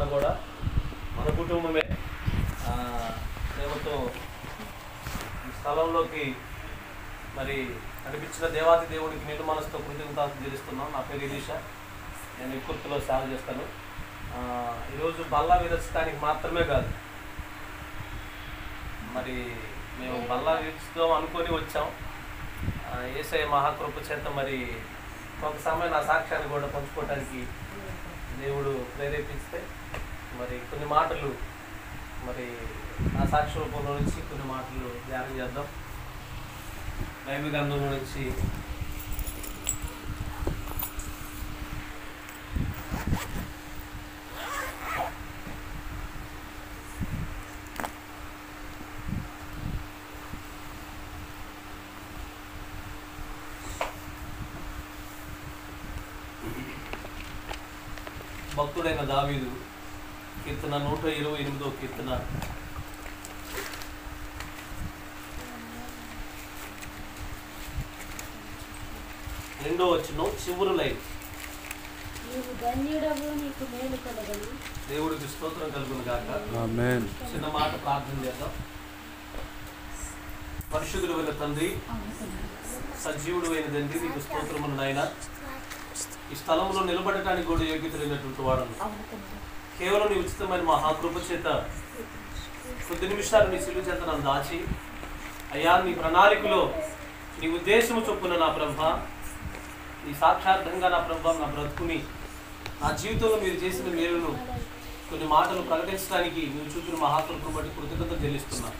నాన్న కూడా మన కుటుంబమే. ప్రేమతో ఈ స్థలంలోకి మరి నడిపించిన దేవాది దేవుడికి నిండు మనసుతో కృతజ్ఞతలు చెల్లిస్తున్నాం. నా పేరు ఇలీష, నేను ఇక్కుర్తిలో సేవ చేస్తాను. ఈరోజు బల్లా విరచడానికి మాత్రమే కాదు, మరి మేము బల్లా విరుచుదాం అనుకొని వచ్చాం. యేసయ్య మహాకృప చేత మరి కొంత సమయం నా సాక్ష్యాన్ని కూడా పంచుకోవడానికి దేవుడు ప్రేరేపిస్తే మరి కొన్ని మాటలు మరి నా సాక్షి రూపంలో నుంచి కొన్ని మాటలు ధ్యానం చేద్దాం. బైబిల్ గ్రంథంలో నుంచి భక్తుడైన దావీదు కీర్తన 128వ కీర్తన 2వ వచనం చివరి లైన్. దేవుడికి స్తోత్రం కలుగును గాక. ఆమేన్. చిన్న మాట ప్రార్థన చేద్దాం. పరిశుద్ధుడైన తండ్రి, సజీవుడు అయిన తండ్రి, నీకు స్తోత్రములు నాయన. ఈ స్థలంలో నిలబడటానికి కూడా యోగ్యతలైనటువంటి వాడను. కేవలం నీ ఉచితమైన మహాకృప చేత కొద్ది నిమిషాలు నీ సిలువ చేత నన్ను దాచి, అయ్యా నీ ప్రణాళికలో నీ ఉద్దేశము చొప్పున నా ప్రభ నీ సాక్షార్థంగా నా ప్రభ నా బ్రతుకుని నా జీవితంలో మీరు చేసిన మేలును కొన్ని మాటలు ప్రకటించడానికి నువ్వు చూపిన మహాకృపను బట్టి కృతజ్ఞత చెల్లిస్తున్నా.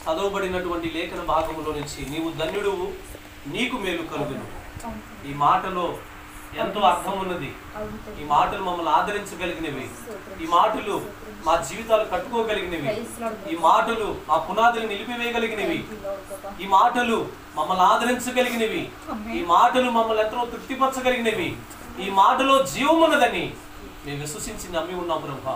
చదవబడినటువంటి లేఖన భాగంలో నుంచి నీవు ధన్యుడువు, నీకు మేలు కలుగును. ఈ మాటలో ఎంతో అర్థం ఉన్నది. ఈ మాటలు మమ్మల్ని ఆదరించగలిగినవి, ఈ మాటలు మా జీవితాలు కట్టుకోగలిగినవి, ఈ మాటలు మా పునాదులు నిలిపివేయగలిగినవి, ఈ మాటలు మమ్మల్ని ఆదరించగలిగినవి, ఈ మాటలు మమ్మల్ని ఎంతో తృప్తిపరచగలిగినవి, ఈ మాటలో జీవం ఉన్నదని మేము విశ్వసించి నమ్మి ఉన్నాం ప్రభా.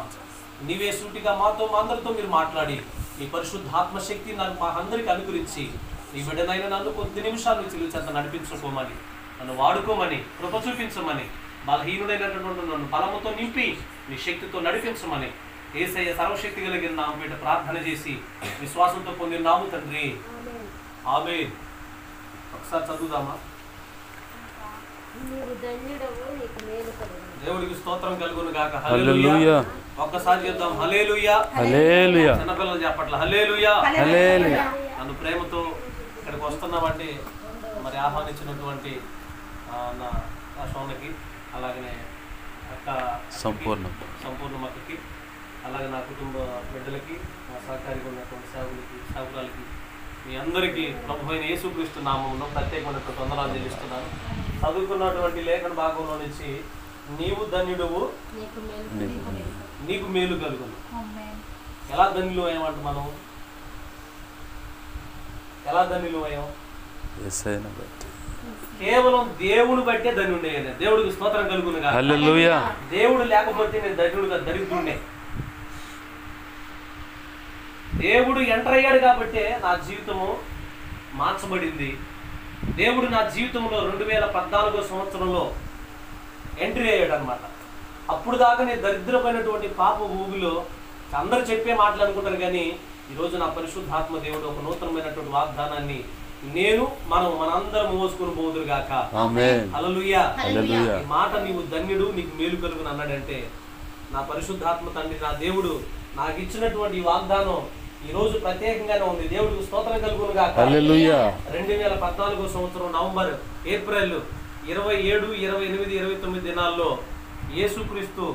నీవే సూటిగా మాతో మా అందరితో మీరు మాట్లాడి నీ పరిశుద్ధాత్మశక్తి నాకు మా అందరికి అనుగురించి నీ బిడ్డనైనా నన్ను కొద్ది నిమిషాలు చిలువ చేత నడిపించుకోమని, నన్ను వాడుకోమని, కృప చూపించమని, బలహీనుడైనటువంటి నన్ను బలముతో నింపి నీ శక్తితో నడిపించమని యేసయ్య సర్వశక్తి కలిగిన నామపేట ప్రార్థన చేసి విశ్వాసంతో పొందిన నాము తండ్రి. ఆమేన్. ఒకసారి చదువుదామా? దేవుడికి స్తోత్రం కలుగును గాక. హల్లెలూయా. ఒక్కసారి చెప్దాం, హల్లెలూయా. హల్లెలూయా. చిన్నపిల్లలు చెప్పట్ల హల్లెలూయా. హల్లెలూయా. నన్ను ప్రేమతో ఇక్కడికి వస్తున్నామంటే మరి ఆహ్వానించినటువంటి నా సోనకి, అలాగనే అక్క సంపూర్ణమక్కకి, అలాగే నా కుటుంబ బిడ్డలకి, నా సహకారిగా ఉన్నటువంటి సేవకులకి మీ అందరికీ ప్రభు అయిన యేసుక్రీస్తు నామములో ప్రత్యేకమైనటువంటి వందనాలు చెల్లిస్తున్నాను. చదువుకున్నటువంటి లేఖన భాగంలో నుంచి నీవు ధన్యుడువు, నీకు మేలు కలుగును. ఎలా ధన్యులు అయ్యామంట మనం? ఎలా ధన్యులు అయ్యాం? కేవలం దేవుడు బట్టే ధన్యుడే. దేవుడికి స్తోత్రం కలుగును గాక. హల్లెలూయా. దేవుడు లేకపోతే నేను ధన్యుడుగా దరిద్రుడే. దేవుడు ఎంటర్ అయ్యాడు కాబట్టే నా జీవితము మార్చబడింది. దేవుడు నా జీవితంలో 2014 సంవత్సరంలో ఎంట్రీ అయ్యాడు అనమాట. అప్పుడు దాకా నేను దరిద్రమైనటువంటి పాప ఊబిలో అందరూ చెప్పే మాటలు అనుకుంటారు, కానీ ఈరోజు నా పరిశుద్ధాత్మ దేవుడు ఒక నూతనమైనటువంటి వాగ్దానాన్ని మనందరం మోసుకుని పోదురు గాక. హల్లెలూయా. ఈ మాట నీవు ధన్యుడు, నీకు మేలు కలుగును అన్నాడంటే నా పరిశుద్ధాత్మ తండ్రి, నా దేవుడు నాకు ఇచ్చినటువంటి వాగ్దానం ఈ రోజు ప్రత్యేకంగానే ఉంది. దేవుడికి స్తోత్రం కలుగును గాక. హల్లెలూయా. 2014 సంవత్సరం నవంబర్, ఏప్రిల్ 27, 28, 29 దినాల్లో యేసుక్రీస్తు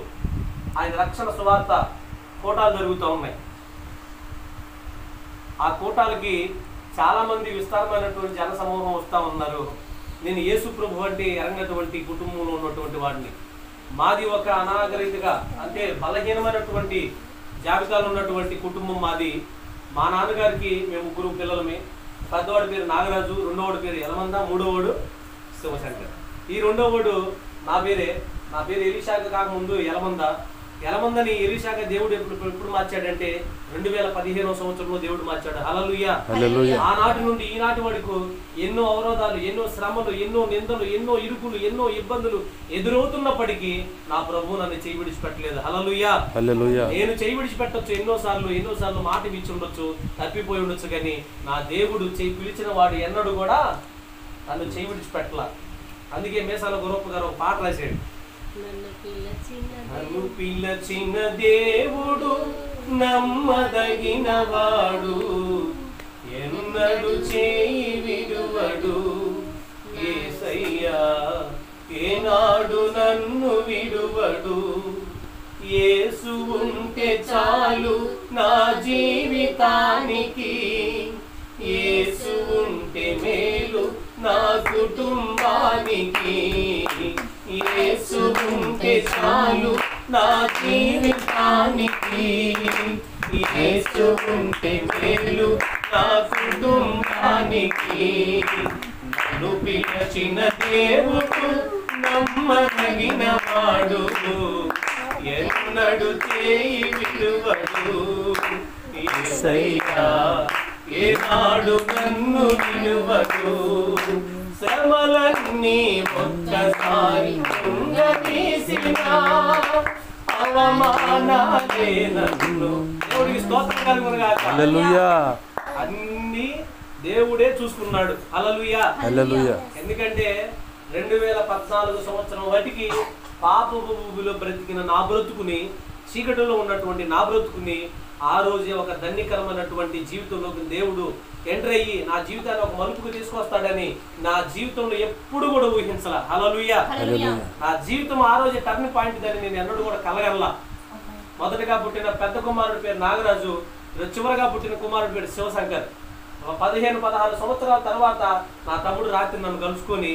ఆయన రక్షణ సువార్త కోటాలు జరుగుతూ ఉన్నాయి. ఆ కోటాలకి చాలా మంది విస్తారమైనటువంటి జన సమూహం వస్తూ ఉన్నారు. నేను యేసు ప్రభు అంటే ఎరంగటువంటి కుటుంబంలో ఉన్నటువంటి వాడిని. మాది ఒక అనాగరికగా అంటే బలహీనమైనటువంటి జాబితాలో ఉన్నటువంటి కుటుంబం మాది. మా నాన్నగారికి మేము 3 పిల్లలమే. పెద్దవాడి పేరు నాగరాజు, రెండోవాడి పేరు యలమంద, మూడోవాడు శివశంకర్. ఈ రెండోవాడు నా పేరు ఎలీషాకి కాకముందు యలమంద, ఎలమందని ఎలీషాగా దేవుడు ఎప్పుడు మార్చాడంటే 2015వ సంవత్సరంలో దేవుడు మార్చాడు. హల్లెలూయా. ఆనాటి నుండి ఈనాటి వరకు ఎన్నో అవరోధాలు, ఎన్నో శ్రమలు, ఎన్నో నిందలు, ఎన్నో ఇరుకులు, ఎన్నో ఇబ్బందులు ఎదురవుతున్నప్పటికీ నా ప్రభువు నన్ను చేయి విడిచిపెట్టలేదు. హల్లెలూయా. నేను చేయి విడిచిపెట్టొచ్చు ఎన్నోసార్లు మాట ఇచ్చి ఉండొచ్చు, తప్పిపోయి ఉండొచ్చు, కానీ నా దేవుడు చేయి పిలిచిన వాడు ఎన్నడూ కూడా నన్ను చేయి విడిచిపెట్టలా. అందుకే మేసాల గురప్ప గారు ఒక పాట రాశాడు. నన్ను పిలచిన దేవుడు నమ్మదగిన వాడు, ఎన్నడు చేయి విడువడు, యేసయ్యా ఏనాడు నన్ను విడువడు. యేసు ఉంటే చాలు నా జీవితానికి, యేసు ఉంటే మేలు నా కుటుంబానికి, యేసు ఉంటే చాలు నా జీవితానికి, యేసు ఉంటే మేలు నా కుటుంబానికి. నన్ను పిలిచిన దేవుడు నమ్మదగిన వాడు, ఎన్నడు చేయి విడువడు, యేసయ్యా ఏనాడు నన్ను విడువడు. శ్రమలన్నీ ఒక్కసారి తీసినా, అవమానాలే నన్ను, దేవుడికి స్తోత్రం కలుగునుగాక. హల్లెలూయా. అన్ని దేవుడే చూసుకున్నాడు. హల్లెలూయా. ఎందుకంటే 2014 సంవత్సరం వాటికి పాపభూమిలో బ్రతికిన నా బ్రతుకుని, చీకటిలో ఉన్నటువంటి నా బ్రతుకుని ఆ రోజే ఒక ధన్యకరమైనటువంటి జీవితంలోకి దేవుడు ఎంటర్ అయ్యి నా జీవితాన్ని ఒక మలుపుకు తీసుకొస్తాడని నా జీవితంలో ఎప్పుడు కూడా ఊహించాల. హల్లెలూయా. నా జీవితం ఆ రోజే టర్నింగ్ పాయింట్ అని నేను ఎన్నడూ కూడా కలగల్లా. మొదటగా పుట్టిన పెద్ద కుమారుడి పేరు నాగరాజు, చివరగా పుట్టిన కుమారుడి పేరు శివశంకర్. 15-16 సంవత్సరాల తర్వాత నా తమ్ముడు రాత్రి నన్ను కలుసుకొని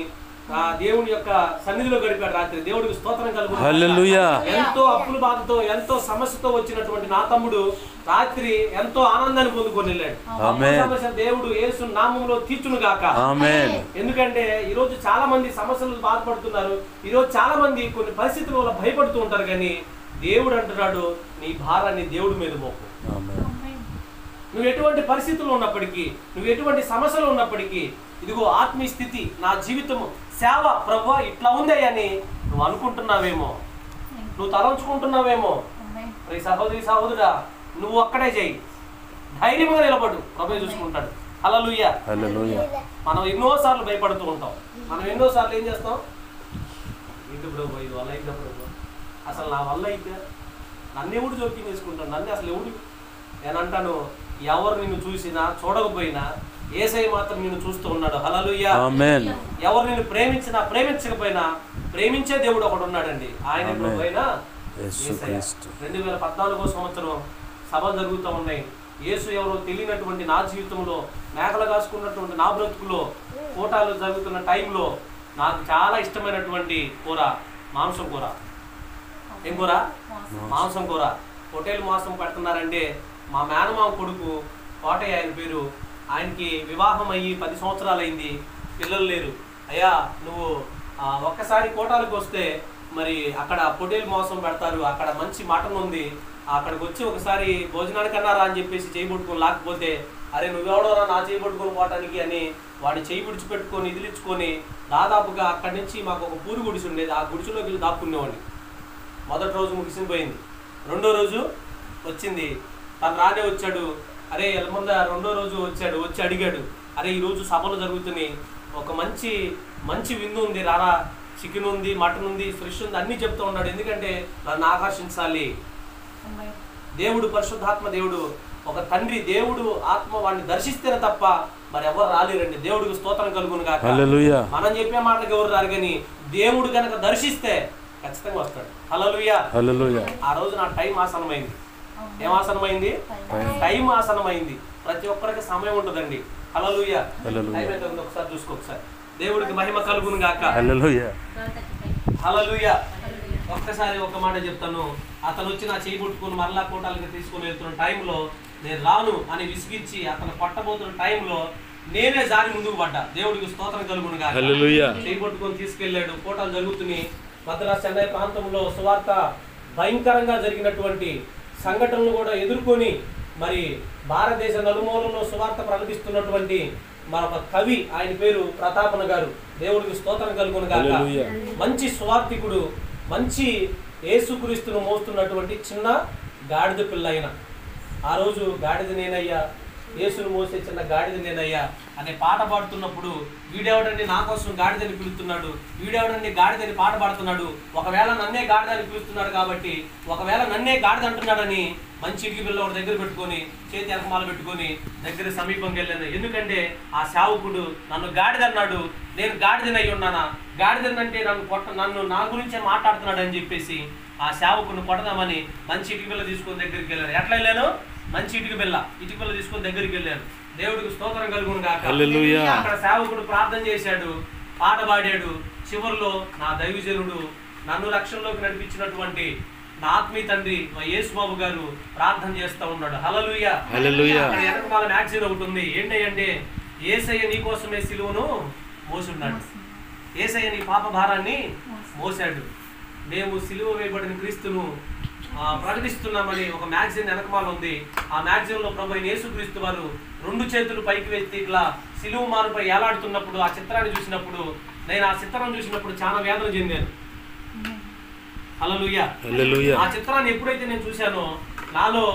ఆ దేవుని యొక్క సన్నిధిలో గడిపాడు. రాత్రి దేవుడికి స్తోత్రం కలుగును. హల్లెలూయా. ఎంతో అప్పుల బాధతో, ఎంతో సమస్యతో వచ్చినటువంటి నా తమ్ముడు రాత్రి ఎంతో ఆనందాన్ని పొందుకొని వెళ్ళాడు. సమస్య దేవుడు యేసు నామములో తీర్చును గాక. ఎందుకంటే ఈ రోజు చాలా మంది సమస్యలు బాధపడుతున్నారు. ఈ రోజు చాలా మంది కొన్ని పరిస్థితుల వల్ల భయపడుతూ ఉంటారు, కానీ దేవుడు అంటున్నాడు నీ భారాన్ని దేవుడి మీద మోపు. నువ్వు ఎటువంటి పరిస్థితుల్లో ఉన్నప్పటికీ, నువ్వు ఎటువంటి సమస్యలు ఉన్నప్పటికీ, ఇదిగో ఆత్మీయ స్థితి, నా జీవితము సేవ ప్రభువా ఇట్లా ఉంది అని నువ్వు అనుకుంటున్నావేమో, నువ్వు తలంచుకుంటున్నావేమో, మరి సహోదరి సహోదరుడా నువ్వు అక్కడే చేయి, ధైర్యంగా నిలబడు, ప్రభు చూసుకుంటాడు. హల్లెలూయా. మనం ఎన్నోసార్లు భయపడుతూ ఉంటాం. మనం ఎన్నోసార్లు ఏం చేస్తాం, ఇంటి ప్రభు ఇది వల్ల అయితే ప్రభు అసలు నా వల్ల అయితే నన్ను ఎవడు జోక్యం చేసుకుంటాను, నన్ను అసలు ఎవడు. నేను అంటాను, ఎవరు నిన్ను చూసినా చూడకపోయినా యేసయ్య మాత్రం నిన్ను చూస్తూ ఉన్నాడు. హల్లెలూయా. ఎవరు నిన్ను ప్రేమించినా ప్రేమించకపోయినా ప్రేమించే దేవుడు ఒకడు ఉన్నాడండి, ఆయన ప్రభువైన యేసయ్య. 2014 సంవత్సరం సభలు జరుగుతూ ఉన్నాయి. యేసు ఎవరో తెలియనటువంటి నా జీవితంలో, మేకలు కాసుకున్నటువంటి నా బ్రతుకులో, కోటాలు జరుగుతున్న టైంలో నాకు చాలా ఇష్టమైనటువంటి కూర మాంసం కూర. ఏం కూర? మాంసం కూర. హోటల్ మాంసం పెడుతున్నారంటే మా మేనమామ కొడుకు కోటయ్య, ఆయన పేరు, ఆయనకి వివాహం అయ్యి 10 సంవత్సరాలు అయింది, పిల్లలు లేరు. అయ్యా నువ్వు ఒక్కసారి కోటాలకు వస్తే మరి అక్కడ పొటేలు మాంసం పెడతారు, అక్కడ మంచి మటన్ ఉంది, అక్కడికి వచ్చి ఒకసారి భోజనానికి అన్నారా అని చెప్పేసి చేయి పట్టుకొని, లేకపోతే అరే నువ్వెవడోరా నా చేయి పట్టుకొని పోవటానికి అని వాడి చేయి విడిచిపెట్టుకొని ఇదిలించుకొని దాదాపుగా అక్కడి నుంచి మాకు ఒక పూరి గుడిసి ఉండేది, ఆ గుడిసెలోకి వెళ్ళి దాక్కునేవాడిని. మొదటి రోజు ముగిసిపోయింది. రెండో రోజు వచ్చింది, తను రానే వచ్చాడు. అరే ముందు రెండో రోజు వచ్చాడు, వచ్చి అడిగాడు, అరే ఈరోజు సభలు జరుగుతున్నాయి, ఒక మంచి మంచి విందు ఉంది రారా, చికెన్ ఉంది, మటన్ ఉంది, ఫ్రెష్ ఉంది, అన్నీ చెప్తూ ఉన్నాడు. ఎందుకంటే నన్ను ఆకర్షించాలి. దేవుడు పరిశుద్ధాత్మ దేవుడు, ఒక తండ్రి దేవుడు ఆత్మ వాడిని దర్శిస్తేనే తప్ప మరి ఎవరు రాలేరండి. దేవుడికి స్తోత్రం కలుగును గాక. మనం చెప్పే మాటలకు ఎవరు రారు, కానీ దేవుడు కనుక దర్శిస్తే ఖచ్చితంగా వస్తాడు. హల్లెలూయా. ఆ రోజు నా టైం ఆసనమైంది. ఏం ఆసనమైంది? టైం ఆసనమైంది. ప్రతి ఒక్కరికి సమయం ఉంటుందండి. హల్లెలూయా. టైం ఎంత ఉందో ఒకసారి చూసుకో, ఒకసారి. దేవుడికి మహిమ కలుగును గాక. హల్లెలూయా. ఒక్కసారి ఒక మాట చెప్తాను. అతను వచ్చి నా చేయి పట్టుకొని మరలా కోటాలకి తీసుకొని వెళ్తున్న టైంలో నేను రాను అని విసిగించి అతను పట్టబోతున్న టైంలో నేనే జారి ముందుకు పడ్డా. దేవుడికి స్తోత్రం కలుగును గాక. చేయి పట్టుకొని తీసుకెళ్ళాడు. కోటాలు జరుగుతున్నాయి. మద్రాసు చెన్నై ప్రాంతంలో సువార్త భయంకరంగా జరిగినటువంటి సంఘటనలు కూడా ఎదుర్కొని మరి భారతదేశ నలుమూలలో సువార్త ప్రకటిస్తున్నటువంటి మరొక కవి, ఆయన పేరు ప్రతాపన గారు. దేవుడికి స్తోత్రం కలుగును గాక. మంచి సువార్తికుడు, మంచి యేసుక్రీస్తును మోస్తున్నటువంటి చిన్న గాడిద పిల్ల అయిన. ఆ రోజు గాడిద నేనయ్యా, యేసును మోసే చిన్న గాడిద నేనయ్యా అనే పాట పాడుతున్నప్పుడు వీడెవడండి నా కోసం గాడిదని పిలుస్తున్నాడు, వీడెవడండి గాడిదని పాట పాడుతున్నాడు, ఒకవేళ నన్నే గాడిదని పిలుస్తున్నాడు కాబట్టి ఒకవేళ నన్నే గాడిద అంటున్నాడని మంచి ఇటుక పిల్ల ఒకటి దగ్గర పెట్టుకొని చేతి అరకమాల పెట్టుకొని దగ్గర సమీపంగా వెళ్ళాను. ఎందుకంటే ఆ సేవకుడు నన్ను గాడిదన్నాడు, నేను గాడిదనై ఉన్నానా, గాడిదనంటే నన్ను నా గురించే మాట్లాడుతున్నాడు అని చెప్పేసి ఆ సేవకుడిని కొడదామని మంచి ఇటుక పిల్ల తీసుకొని దగ్గరికి వెళ్ళాను. ఎట్లా వెళ్ళాను? మంచి ఇటుక పిల్ల తీసుకొని దగ్గరికి వెళ్ళాను. దేవుడికి స్తోత్రం కలుగును గాక. అక్కడ సేవకుడు ప్రార్థన చేశాడు, పాట పాడాడు. చివరిలో నా దైవజనుడు నన్ను రక్షణలోకి నడిపించినటువంటి నా ఆత్మీయ తండ్రి మా యేసుబాబు గారు ప్రార్థన చేస్తూ ఉన్నాడు. హల్లెలూయా. అక్కడ వెనకమాల మ్యాగజైన్ ఒకటి ఉంది. ఏంటంటే యేసయ్య నీ కోసమే సిలువను మోసున్నాడు, యేసయ్య నీ పాప భారాన్ని మోసాడు, మేము సిలువ వేయబడిన క్రీస్తును ప్రకటిస్తున్నామని ఒక మ్యాగజైన్ వెనకమాల ఉంది. ఆ మ్యాగజైన్ లో ప్రభు యేసుక్రీస్తు వారు 2 చేతులు పైకి ఎత్తి ఇట్లా సిలువ మారుపై ఏలాడుతున్నప్పుడు ఆ చిత్రాన్ని చూసినప్పుడు, నేను ఆ చిత్రం చూసినప్పుడు చాలా వేదన చెందాను. హల్లెలూయా. ఆ చిత్రాన్ని ఎప్పుడైతే నేను చూశానో నాలో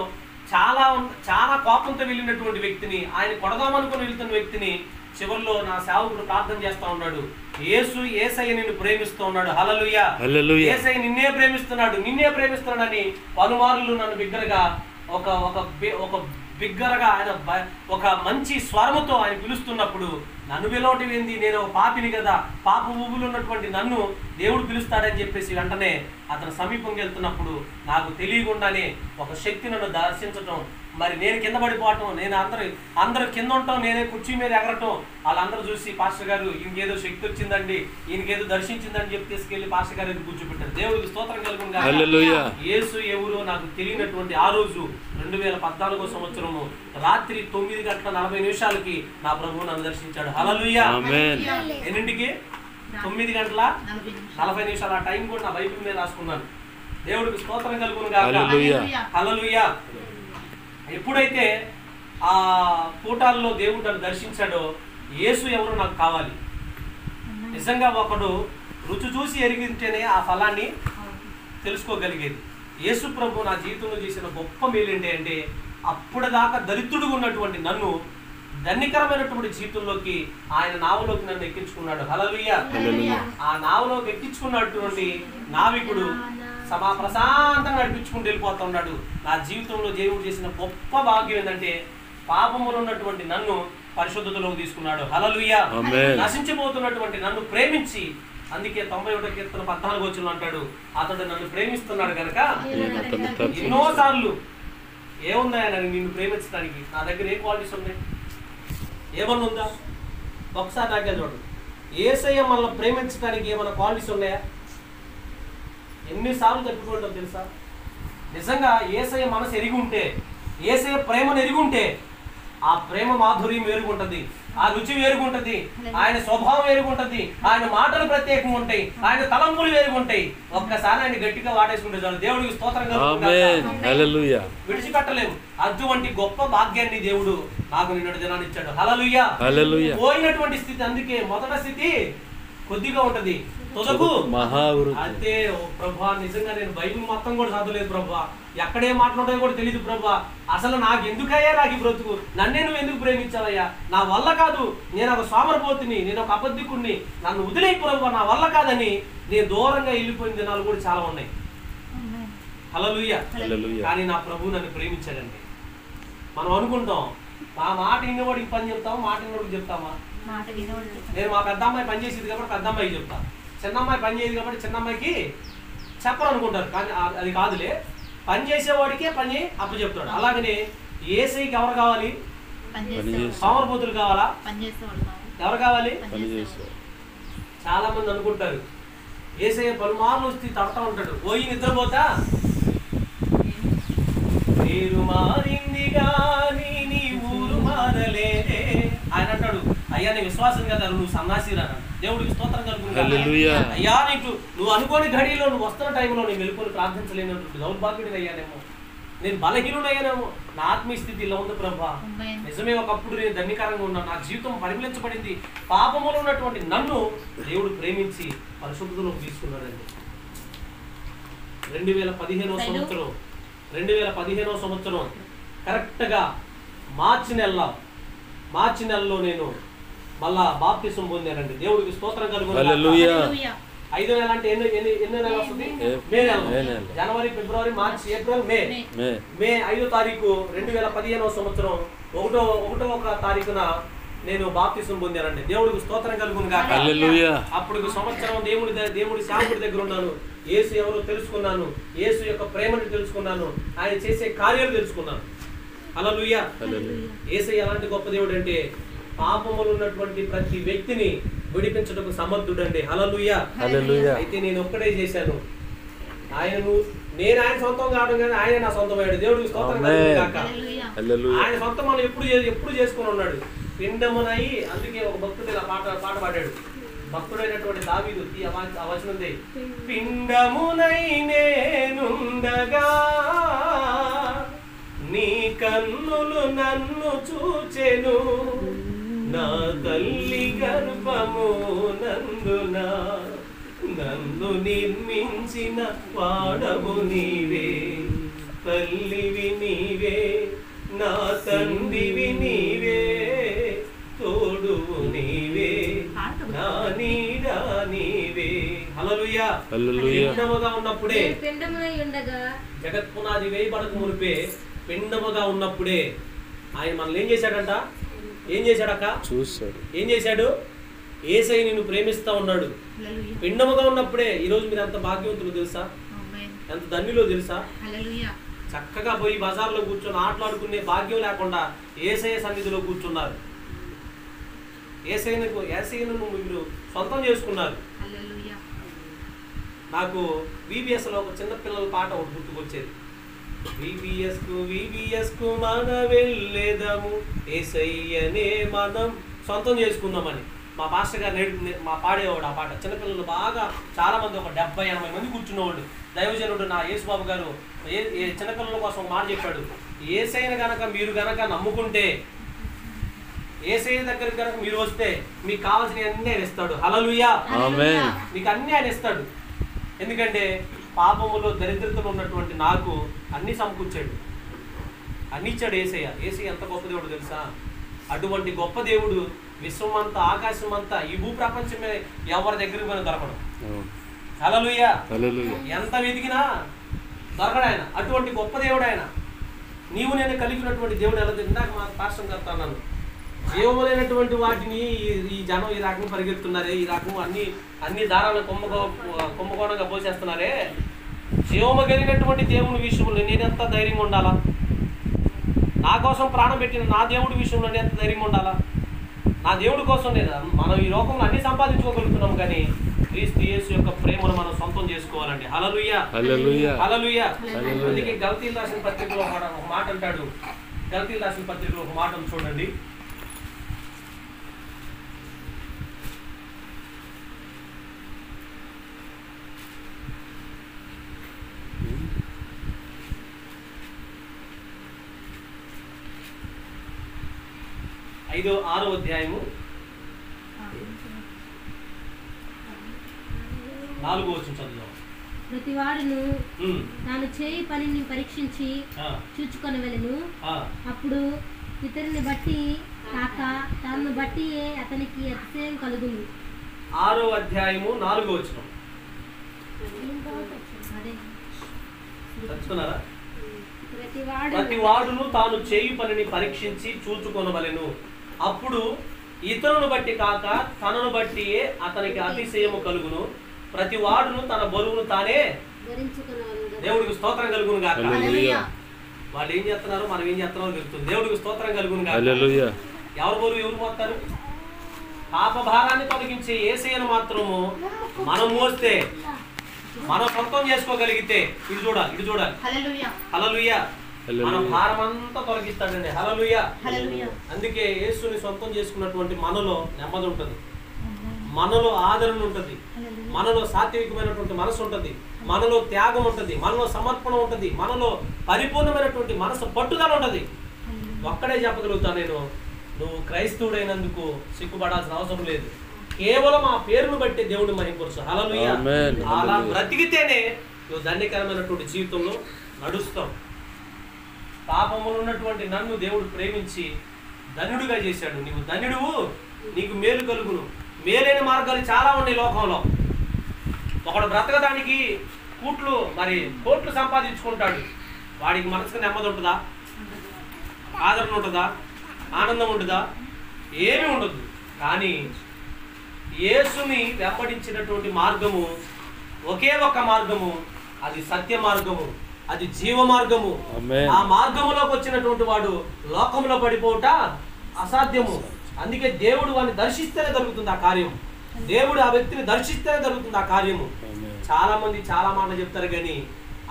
చాలా కోపంతో వెళ్ళినటువంటి వ్యక్తిని, ఆయన కొడదామనుకుని వెళ్తున్న వ్యక్తిని చివరిలో నా సేవకుడు ప్రార్థన చేస్తా ఉన్నాడు. యేసయ్య నిన్ను ప్రేమిస్తూ ఉన్నాడు. హల్లెలూయా. యేసయ్య నిన్నే ప్రేమిస్తున్నాడని పలుమార్లు నన్ను బిగ్గరగా ఒక బిగ్గరగా ఆయన ఒక మంచి స్వరముతో ఆయన పిలుస్తున్నప్పుడు నన్ను పిలవటమేంది, నేను ఒక పాపిని కదా, పాప ఊబులు ఉన్నటువంటి నన్ను దేవుడు పిలుస్తాడని చెప్పేసి వెంటనే అతను సమీపంకి వెళ్తున్నప్పుడు నాకు తెలియకుండానే ఒక శక్తి నన్ను దర్శించటం, మరి నేను కింద పడిపోవటం, నేను అందరూ కింద ఉండటం, నేనే కుర్చీ మీద ఎగరటం, వాళ్ళందరూ చూసి పాస్టర్ గారు ఈయనకేదో శక్తి వచ్చిందండి, ఈయనకేదో దర్శించిందని చెప్పి తీసుకెళ్లి పాస్టర్ గారు కూర్చోబెట్టారు. దేవుడికి స్తోత్రం కలుగును. యేసు ఎవరో నాకు తెలియనటువంటి ఆ రోజు 2014 సంవత్సరము రాత్రి 9:40 నా ప్రభువు నన్ను దర్శించాడు. హల్లెలూయా. ఎన్నింటికి? 9:40 ఆ టైం కూడా నా బైబిల్ మీద రాసుకున్నాను. దేవుడికి స్తోత్రం కలుగును గాక. హల్లెలూయా. ఎప్పుడైతే ఆ కూటాల్లో దేవుడు నన్ను దర్శించాడో యేసు ఎవరో నాకు కావాలి. నిజంగా ఒకడు రుచి చూసి ఎరిగితేనే ఆ ఫలాన్ని తెలుసుకోగలిగేది. యేసు ప్రభు నా జీవితంలో చేసిన గొప్ప మేలేంటి అంటే అప్పుడుదాకా దరిద్రుడుగా ఉన్నటువంటి నన్ను ధన్యకరమైనటువంటి జీవితంలోకి ఆయన నావలోకి నన్ను ఎక్కించుకున్నాడు. హల్లెలూయా. ఆ నావలోకి ఎక్కించుకున్నటువంటి నావికుడు ప్రశాంతంగా నడిపించుకుంటూ వెళ్ళిపోతా ఉన్నాడు. నా జీవితంలో దేవుడు చేసిన గొప్ప భాగ్యం ఏంటంటే పాపములో ఉన్నటువంటి నన్ను పరిశుద్ధతలోకి తీసుకున్నాడు. హల్లెలూయా. నశించిపోతున్నటువంటి నన్ను ప్రేమించి, అందుకే 91 కీర్తన 14 వచనం అంటాడు, అతడు నన్ను ప్రేమిస్తున్నాడు కనుక ఎన్నోసార్లు ఏముందా నిన్ను ప్రేమించడానికి నా దగ్గర ఏ క్వాలిటీస్ ఉన్నాయి, ఏమన్నా ఉందా? ఒకసారి దగ్గర చూడండి. యేసయ్య మనల్ని ప్రేమించడానికి ఏమైనా క్వాలిటీస్ ఉన్నాయా? ఎన్నిసార్లు తప్పిపోతాం తెలుసా? నిజంగా యేసయ్య మనసు ఎరిగి ఉంటే, యేసయ్య ప్రేమను ఎరిగి ఉంటే ఆ ప్రేమ మాధుర్యం వేరుగుంటది, ఆ రుచి వేరుగుంటది, ఆయన స్వభావం వేరుగుంటది, ఆయన మాటలు ప్రత్యేకంగా ఉంటాయి, ఆయన తలంపులు వేరుగుంటాయి. ఒక్కసారి ఆయన గట్టిగా వాడేసుకుంటే చాలు. దేవుడికి స్తోత్రం కలుగును. విడిచిపెట్టలేము. అటువంటి గొప్ప భాగ్యాన్ని దేవుడు నాకు నిన్నటి దినాన్ని ఇచ్చాడు. హల్లెలూయా. పోయినటువంటి స్థితి, అందుకే మొదటి స్థితి కొద్దిగా ఉంటది, తుదకు అంతే. ప్రభా నిజంగా నేను బైబిల్ మొత్తం కూడా చదవలేదు ప్రభా, ఎక్కడే మాట్లాడో కూడా తెలియదు ప్రభా, అసలు నాకు ఎందుకయ్యా నాకు ఈ బ్రతుకు, నన్నే నువ్వు ఎందుకు ప్రేమించావయ్యా, నా వల్ల కాదు, నేను ఒక సోమరపోతుని, నేను ఒక అబద్ధికుడిని, నన్ను వదిలేయి ప్రభా, నా వల్ల కాదని నేను దూరంగా వెళ్ళిపోయిన దినాలు కూడా చాలా ఉన్నాయి. హల్లెలూయా. కానీ నా ప్రభు నన్ను ప్రేమించాడండి. మనం అనుకుంటాం మా మాట ఇన్నవాడికి పని చెప్తామా, మాట ఇన్నవాడికి చెప్తామా? నేను మా పెద్ద అమ్మాయి పని చేసేది కాబట్టి పెద్ద అమ్మాయికి చెప్తా, చిన్న అమ్మాయి పని చేయదు కాబట్టి చిన్న అమ్మాయికి చెప్పరు అనుకుంటారు. కానీ అది కాదులే, పని చేసేవాడికే పని అప్పు చెప్తాడు. అలాగనే యేసయ్యకి ఎవరు కావాలి? సోమరపోతులు కావాలా? ఎవరు కావాలి? చాలా మంది అనుకుంటారు యేసయ్య పలుమార్లు వస్తే తడతా ఉంటాడు, పోయి నిద్రపోతా పేరు మారింది గాని నీ ఊరు మారలేదే ఆయన అంటాడు. అయ్యా నీ విశ్వాసం కదా నువ్వు సన్నాసిరా. దేవుడికి స్తోత్రం కలుగుతుంది. అయ్యా నువ్వు అనుకోని ఘడిలో నువ్వు వస్తున్న టైంలో నేను వెళ్ళుకొని ప్రార్థించలేనటువంటి దౌర్భాగ్యుడిని అయ్యానేమో, నేను బలహీనుడయ్యానేమో, నా ఆత్మీయ స్థితి ఇలా ఉంది ప్రభా. నిజమే, ఒకప్పుడు నేను ధన్యకరంగా ఉన్నాను, నా జీవితం పరిమళించబడింది. పాపములో ఉన్నటువంటి నన్ను దేవుడు ప్రేమించి పరిశుద్ధతలోకి తీసుకున్నాడండి. 2015 సంవత్సరం కరెక్ట్గా మార్చి నెలలో నేను మళ్ళా బాప్తిసం పొందానండి. దేవుడికి స్తోత్రం కలుగుతుంది. 5 నెలలు అంటే ఎన్ని నెలలు వస్తుంది? మే నెల. జనవరి, ఫిబ్రవరి, మార్చి, ఏప్రిల్, మే 5వ తారీఖు 2015 సంవత్సరం 1వ తారీఖున నేను బాప్తిసం పొందానండి. దేవుడికి స్తోత్రం కలుగును గాక. అప్పుడు సంవత్సరం దేవుడి శాంపుడి దగ్గర ఉన్నాను. యేసు ఎవరో తెలుసుకున్నాను, యేసు యొక్క ప్రేమని తెలుసుకున్నాను, ఆయన చేసే కార్యాలు తెలుసుకున్నాను. హల్లెలూయా. యేసయ్య ఎలాంటి గొప్ప దేవుడు అంటే పాపములు ఉన్నటువంటి ప్రతి వ్యక్తిని విడిపించడానికి సమర్థుడండి. హల్లెలూయా. అయితే నేను ఒక్కడే చేశాను. నేను ఆయన సొంతం కావడం కానీ ఆయన నా సొంతమయ్యాడు. దేవుడికి స్తోత్రం కలుగును గాక. ఆయన సొంతం మనం ఎప్పుడు చేసుకుని ఉన్నాడు. పిండమునై, అందుకే ఒక భక్తుడు ఇలా పాట పాడాడు. భక్తుడైనటువంటి దావీదు ఈ వచనం ఉంది. పిండమునై నేనుండగా నీ కన్నులు నన్ను చూచెను, నా తల్లి గర్భము నందున నన్ను నిర్మించిన వాడవు నీవే, తల్లివి నీవే, నా తండ్రివి నీవే, తోడువు నీవే, నా నీడ నీవే. హల్లెలూయా. పిండముగా ఉన్నప్పుడే, జగత్ పునాది వేయబడక మునిపే పిండముగా ఉన్నప్పుడే ఆయన మనల్ని ఏం చేశాడంట? ఏం చేశాడక్క? చూశాడు. ఏం చేశాడు? యేసయ్య నిన్ను ప్రేమిస్తా ఉన్నాడు. పిండముగా ఉన్నప్పుడే. ఈరోజు మీరు ఎంత భాగ్యవంతులు తెలుసా, ఎంత ధన్యులో తెలుసా? చక్కగా పోయి బజార్లో కూర్చొని ఆటలాడుకునే భాగ్యం లేకుండా యేసయ్య సన్నిధిలో కూర్చున్నారు. యేసయ్యను మీరు సొంతం చేసుకున్నారు. నాకు VBSలో ఒక చిన్న పిల్లల పాట ఒకటి గుర్తుకొచ్చేది. VBSకు మన వెళ్ళేదాము, యేసయ్యనే మనం సొంతం చేసుకుందామని మా పాస్టర్ గారు మా పాడేవాడు ఆ పాట. చిన్నపిల్లలు బాగా చాలా మంది, ఒక 70-80 మంది కూర్చున్నవాడు. దైవజనుడు నా యేసుబాబు గారు చిన్నపిల్లల కోసం మాట చెప్పాడు. యేసయ్యను మీరు గనక నమ్ముకుంటే, యేసయ్య దగ్గరికి కనుక మీరు వస్తే మీకు కావాల్సిన అన్ని ఆయన ఇస్తాడు. హల్లెలూయా. మీకు అన్ని ఆయన ఇస్తాడు. ఎందుకంటే పాపములో దరిద్రతలో ఉన్నటువంటి నాకు అన్ని సమకూర్చాడు, అన్ని ఇచ్చాడు యేసయ్య. యేసయ్య ఎంత గొప్ప దేవుడు తెలుసా? అటువంటి గొప్ప దేవుడు విశ్వం అంతా, ఆకాశం అంతా, ఈ భూ ప్రపంచమే ఎవరి దగ్గరికి పోయినా దొరకడం. హల్లెలూయా. ఎంత వెతికినా దొరకడు ఆయన. అటువంటి గొప్ప దేవుడు ఆయన. నీవు నేను కలిగినటువంటి దేవుడు ఎలా? ఇందాక మా పాస్టర్ గారు అన్నాను, జీవములైనటువంటి వాటిని ఈ జనం ఈ రకంగా పరిగెత్తున్నారే, ఈ రకం అన్ని దారాలను కుంభకోణంగా పోసేస్తున్నారే. జీవము కలిగినటువంటి దేవుని విషయంలో నేను ఎంత ధైర్యంగా ఉండాలా? నా కోసం ప్రాణం పెట్టిన నా దేవుడి విషయంలో నేను ఎంత ధైర్యంగా ఉండాలా? నా దేవుడి కోసం మనం ఈ లోకంలో అన్ని సంపాదించుకోగలుగుతున్నాం, కానీ క్రీస్తు యేసు యొక్క ప్రేమను మనం సొంతం చేసుకోవాలండి. హల్లెలూయా. హల్లెలూయా. అందుకే గలతీయులకు రాసిన పత్రికలో ఒక మాట అంటాడు. గలతీయులకు రాసిన పత్రికలో ఒక మాటను చూడండి. ఆరో అధ్యాయము 4వ వచనం చదువుదాం. ప్రతివాడును తాను చేయి పనిని పరీక్షించి చూచుకొనవలెను, అప్పుడు ఇతరుని బట్టి కాక తనను బట్టి అతనికి అతిశయం కలుగును. 6వ అధ్యాయము 4వ వచనం చదువుతున్నారా? ప్రతివాడును తాను చేయు పనిని పరీక్షించి చూచుకొనవలెను, అప్పుడు ఇతరులను బట్టి కాక తనను బట్టి అతనికి అతిశయము కలుగును. ప్రతి వాడును తన బరువును తానే దేవుడికి స్తోత్రం కలుగును గాక. వాళ్ళు ఏం చేస్తున్నారు, మనం ఏం చేస్తున్నారో తెలుస్తుంది. దేవుడికి స్తోత్రం కలుగును గాక. ఎవరు బరువు ఎవరు మోస్తారు? పాప భారాన్ని తొలగించే యేసయ్యను మాత్రము మనం మోస్తే, మనం సొంతం చేసుకోగలిగితే, ఇటు చూడాలి. హల్లెలూయా. మన భారం అంతా తొలగిస్తాడండి. హల్లెలూయా. అందుకే యేసుని సొంతం చేసుకున్నటువంటి మనలో నెమ్మది ఉంటుంది, మనలో ఆదరణ ఉంటుంది, మనలో సాత్వికమైనటువంటి మనసు ఉంటుంది, మనలో త్యాగం ఉంటుంది, మనలో సమర్పణ ఉంటుంది, మనలో పరిపూర్ణమైనటువంటి మనసు పట్టుదల ఉంటుంది. ఒక్కడే చెప్పగలుగుతా నేను, నువ్వు క్రైస్తవుడైనందుకు సిగ్గుపడాల్సిన అవసరం లేదు. కేవలం ఆ పేరును బట్టి దేవుడు మహింపరుచు. హల్లెలూయా. అలా బ్రతికితేనే నువ్వు ధన్యకరమైనటువంటి జీవితంలో నడుస్తావు. పాపములు ఉన్నటువంటి నన్ను దేవుడు ప్రేమించి ధన్యుడిగా చేశాడు. నీవు ధన్యుడువు, నీకు మేలు కలుగును. మేలైన మార్గాలు చాలా ఉన్నాయి లోకంలో. ఒకడు బ్రతకడానికి కోట్లు సంపాదించుకుంటాడు. వాడికి మనసుకు నెమ్మది ఉంటుందా? ఆదరణ ఉంటుందా? ఆనందం ఉంటుందా? ఏమీ ఉండదు. కానీ యేసుని వెంబడించినటువంటి మార్గము ఒకే ఒక్క మార్గము, అది సత్య మార్గము, అది జీవ మార్గము. ఆ మార్గములోకి వచ్చినటువంటి వాడు లోకంలో పడిపోవుట అసాధ్యము. అందుకే దేవుడు వాడిని దర్శిస్తేనే జరుగుతుంది ఆ కార్యం. దేవుడు ఆ వ్యక్తిని దర్శిస్తేనే జరుగుతుంది ఆ కార్యము. చాలా మంది చాలా మాటలు చెప్తారు, కానీ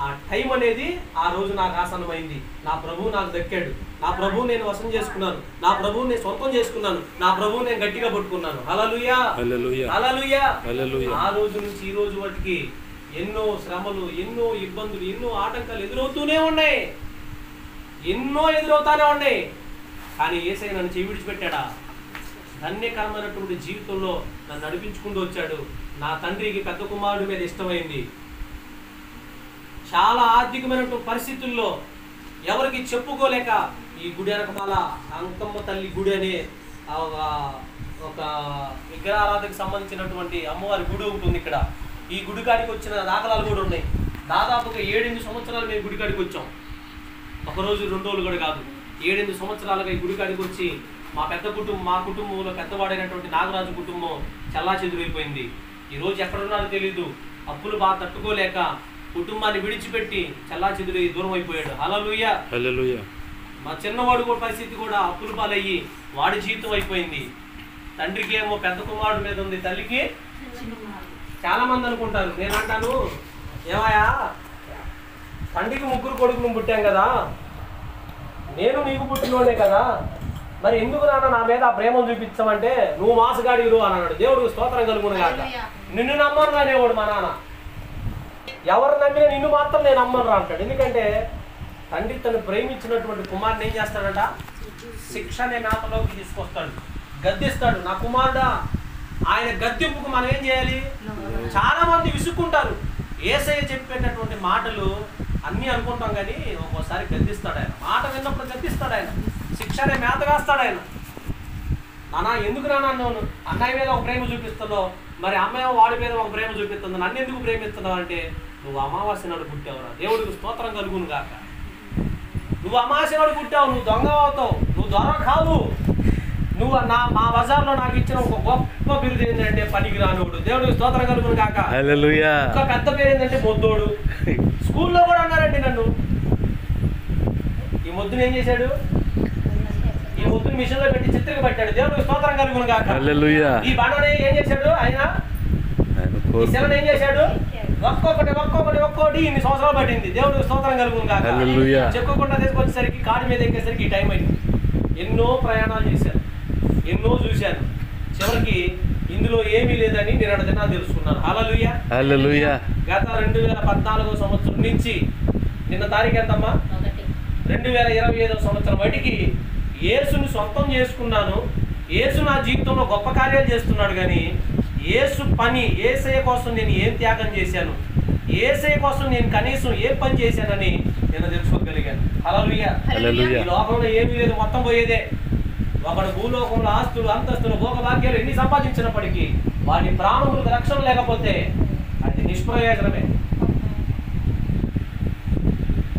ఆ టైం అనేది ఆ రోజు నాకు ఆసన్నమైంది. నా ప్రభువు నాకు దక్కాడు, నా ప్రభువు నేను వశం చేసుకున్నాను, నా ప్రభువు నేను సొంతం చేసుకున్నాను, నా ప్రభువు నేను గట్టిగా పట్టుకున్నాను. హల్లెలూయా, హల్లెలూయా. ఆ రోజు నుంచి ఈ రోజు వాటికి ఎన్నో శ్రమలు, ఎన్నో ఇబ్బందులు, ఎన్నో ఆటంకాలు ఎదురవుతూనే ఉన్నాయి, ఎన్నో ఎదురవుతానే ఉన్నాయి. కానీ యేసయ్య నన్ను చెవి విడిచిపెట్టాడా? ధన్యకరమైనటువంటి జీవితంలో నన్ను నడిపించుకుంటూ వచ్చాడు. నా తండ్రికి పెద్ద కుమారుడి మీద ఇష్టమైంది. చాలా ఆర్థికమైనటువంటి పరిస్థితుల్లో ఎవరికి చెప్పుకోలేక ఈ గుడి వెనకమాల అంకమ్మ తల్లి గుడి అనే ఒక విగ్రహారాధనకు సంబంధించినటువంటి అమ్మవారి గుడి ఉంటుంది ఇక్కడ. ఈ గుడి కాడికి వచ్చిన దాఖలాలు కూడా ఉన్నాయి. దాదాపుగా 7-8 సంవత్సరాలు మేము గుడి కాడికి వచ్చాం. ఒకరోజు 2 రోజులు కూడా కాదు, 7-8 సంవత్సరాలుగా ఈ గుడి కాడికి వచ్చి మా కుటుంబంలో పెద్దవాడైనటువంటి నాగరాజు కుటుంబం చెల్లాచెదురైపోయింది. ఈరోజు ఎక్కడున్నారో తెలీదు. అప్పులు బాగా తట్టుకోలేక కుటుంబాన్ని విడిచిపెట్టి చెల్లాచెదురై దూరం అయిపోయాడు. హల్లెలూయా, హల్లెలూయా. మా చిన్నవాడు కూడా పరిస్థితి కూడా అప్పులు పాలయ్యి వాడి జీవితం అయిపోయింది. తండ్రికి ఏమో పెద్ద కుమారుడు మీద ఉంది, తల్లికి చాలా మంది అనుకుంటారు. నేను అంటాను, ఏమయ్యా తండ్రికి 3 కొడుకులు పుట్టాం కదా, నేను నీకు పుట్టినోడే కదా, మరి ఎందుకు నాన్న నా మీద ఆ ప్రేమను చూపించామంటే నువ్వు మాసగాడిరు అని అన్నాడు. దేవుడికి స్తోత్రం కలుగును గాక. నిన్ను నమ్మను అనేవాడు మా నాన్న. ఎవరు నమ్మినా నిన్ను మాత్రం నేను నమ్మను అంటాడు. ఎందుకంటే తండ్రి తను ప్రేమించినటువంటి కుమారుని ఏం చేస్తాడంట? శిక్ష అనే మేతలోకి తీసుకొస్తాడు, గద్దిస్తాడు. నా కుమారుడా, ఆయన గద్దెంపుకు మనం ఏం చేయాలి? చాలా మంది విసుక్కుంటారు. యేసయ్య చెప్పేటటువంటి మాటలు అన్నీ అనుకుంటాం, కానీ ఒక్కోసారి గద్దిస్తాడు ఆయన. మాట విన్నప్పుడు గద్దిస్తాడు ఆయన, శిక్ష అనే మేత వేస్తాడు ఆయన. నాన్న ఎందుకు నాన్న నువ్వు అన్నయ్య మీద ఒక ప్రేమ చూపిస్తున్నావు, మరి అమ్మాయి వాడి మీద ఒక ప్రేమ చూపిస్తుంది, నన్ను ఎందుకు ప్రేమిస్తున్నావు అంటే నువ్వు అమావాస్య నాడు పుట్టావురా. దేవుడికి స్తోత్రం కలుగును గాక. నువ్వు అమావాస్య నాడు పుట్టావు, నువ్వు దొంగ అవుతావు, నువ్వు దొర కాదు. నువ్వు మా బజార్లో నాకు ఇచ్చిన ఒక గొప్ప బిరుదు ఏంటంటే పనికిరానోడు. దేవుడికి స్తోత్రం కలుగును గాక. హల్లెలూయా. ఒక పెద్ద పేరు ఏంటంటే మొద్దోడు. స్కూల్లో కూడా అన్నారండి నన్ను. ఈ మొద్దుని ఏం చేశాడు? ఈ మొద్దుని మిషన్ లో పెట్టి చిత్రకి పెట్టాడు. దేవుడికి స్తోత్రం కలుగును గాక. హల్లెలూయా. ఈ బండని ఏం చేశాడు ఆయన? ఈ శిలను ఏం చేశాడు? ఒక్కొక్కటి ఇన్ని సంవత్సరాలు పట్టింది. దేవుడికి స్తోత్రం కలుగును గాక. హల్లెలూయా. చెక్కకుండా తీసుకొచ్చేసరికి కాడి మీద ఎక్కేసరికి ఈ టైం అయింది. ఎన్నో ప్రయాణాలు చేశాను, ఎన్నో చూశాను. చివరికి ఇందులో ఏమీ లేదని నేను దినా తెలుసుకున్నాను. హల్లెలూయా, హల్లెలూయా. గత 2014 సంవత్సరం నుంచి నిన్న తారీఖు ఎంతమ్మా? 2025 సంవత్సరం వాటికి యేసుని సొంతం చేసుకున్నాను. యేసు నా జీవితంలో గొప్ప కార్యాలు చేస్తున్నాడు. కానీ యేసు పని, యేసయ్య కోసం నేను ఏం త్యాగం చేశాను, యేసయ్య కోసం నేను కనీసం ఏ పని చేశానని నేను తెలుసుకోగలిగాను. హల్లెలూయా. ఈ లోకంలో ఏమీ లేదు, మొత్తం పోయేదే. ఒకడు భూలోకంలో ఆస్తులు, అంతస్తులు, భోగభాగ్యాలు ఎన్ని సంపాదించినప్పటికీ వాటి ప్రాణములకు రక్షణ లేకపోతే అది నిష్ప్రయోజనమే.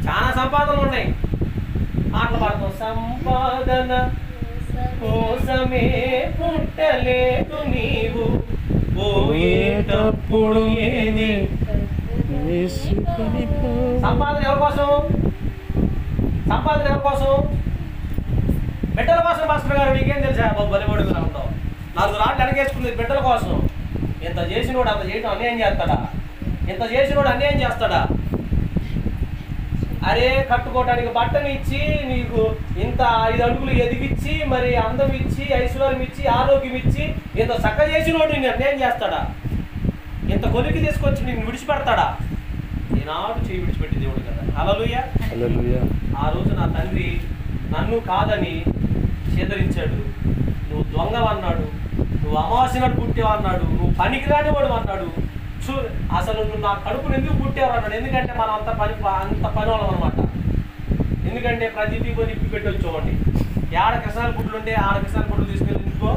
చాలా సంపాదనలు ఉన్నాయి, మాటలు పాడతాం. సంపాదన కోసమే పుట్టలేదు నీవు, పోయేటప్పుడు ఏది? సంపాదన ఎవరి కోసం? సంపాదన ఎవరి కోసం? బిడ్డల కోసం. మాస్టర్ గారు మీకేం తెలుసా బాబు? బలిపడుగులా ఉంటావు. 4 రాళ్ళు వెనకేసుకుంది బిడ్డల కోసం. ఇంత చేసినోడు అంత చేయడం అన్యాయం చేస్తాడా? ఇంత చేసినోడు అన్యాయం చేస్తాడా? అరే కట్టుకోవడానికి బట్టలు ఇచ్చి, నీకు ఇంత 5 అడుగులు ఎదిగిచ్చి, మరి అందం ఇచ్చి, ఐశ్వర్యం ఇచ్చి, ఆరోగ్యం ఇచ్చి, ఇంత చక్క చేసినోడు నిర్ణయం చేస్తాడా? ఇంత కొలికి తీసుకొచ్చి నిన్ను విడిచిపెడతాడా? ఈనాడు చేయి విడిచిపెట్టి దేవుడు కదా. హల్లెలూయా. ఆ రోజు నా తండ్రి నన్ను కాదని చేదరించాడు. నువ్వు దొంగవన్నాడు, నువ్వు అమావాస్యనాడు పుట్టేవన్నాడు, నువ్వు పనికిరాని వాడు అన్నాడు. అసలు నువ్వు నా కడుపును ఎందుకు పుట్టేవారు అన్నాడు. ఎందుకంటే మనం అంత పని వాళ్ళం అనమాట. ఎందుకంటే ప్రతి దీపం నిప్పి పెట్టి వచ్చేవాడిని. ఏడ కిసాన్ గుడ్లు ఉంటే ఆడ కిసాన్ గుడ్లు తీసుకెళ్ళి ఇంకో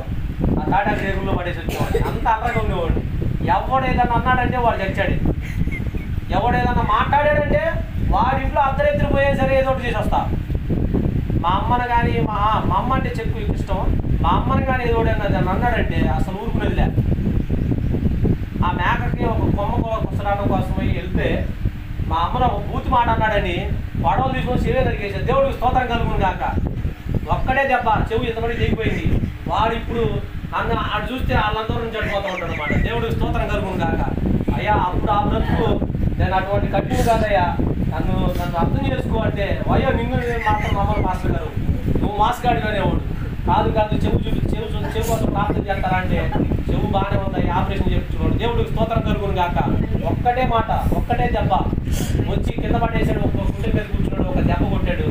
ఆ తాటా రేగుల్లో పడేసి వచ్చేవాడిని. అంత అర్రగా ఉండేవాడిని. ఎవడు ఏదన్నా అన్నాడంటే వాడు చచ్చాడు. ఎవడు ఏదన్నా మాట్లాడాడంటే వాడింట్లో అర్ధరాత్రి పోయే సరే ఏదో ఒకటి చేసి వస్తా. మా అమ్మను కానీ మా అమ్మ అంటే చెక్కు ఇష్టం. మా అమ్మను కానీ ఏదో నన్ను అన్నాడంటే అసలు ఊరుకునేదిలే. ఆ మేకకి ఒక కొమ్మ కుసరాటం కోసం వెళ్తే మా అమ్మను ఒక బూతి మాట అన్నాడని పడవలు తీసుకొని చెవి నరికేసాడు. దేవుడికి స్తోత్రం కలుగును కాక. ఒక్కడే దెబ్బ చెవు ఇంతమంది దిగిపోయింది. వాడు ఇప్పుడు నన్ను అటు చూస్తే వాళ్ళందరూ నుంచి చనిపోతూ ఉంటాడు అనమాట. దేవుడికి స్తోత్రం కలుగును కాక. అయ్యా అప్పుడు ఆ బ్రతుకు నేను అటువంటి కఠిన కాదయ్యా, నన్ను అర్థం చేసుకో అంటే, అయ్యో నిన్ను మాత్రం మమ్మల్ని మాస్టర్ గారు నువ్వు మాస్గాడిగా అనేవాడు. కాదు చెవు కోసం ప్రార్థన చేస్తారా అంటే చెవు బాగానే ఉందాయి, ఆపరేషన్ చేయించుకోండి. దేవుడికి స్తోత్రం కలుగును కాక. ఒక్కటే మాట, ఒక్కటే దెబ్బ వచ్చి కింద పడేసాడు. ఒక గుండె మీద కూర్చున్నాడు, ఒక దెబ్బ కొట్టాడు.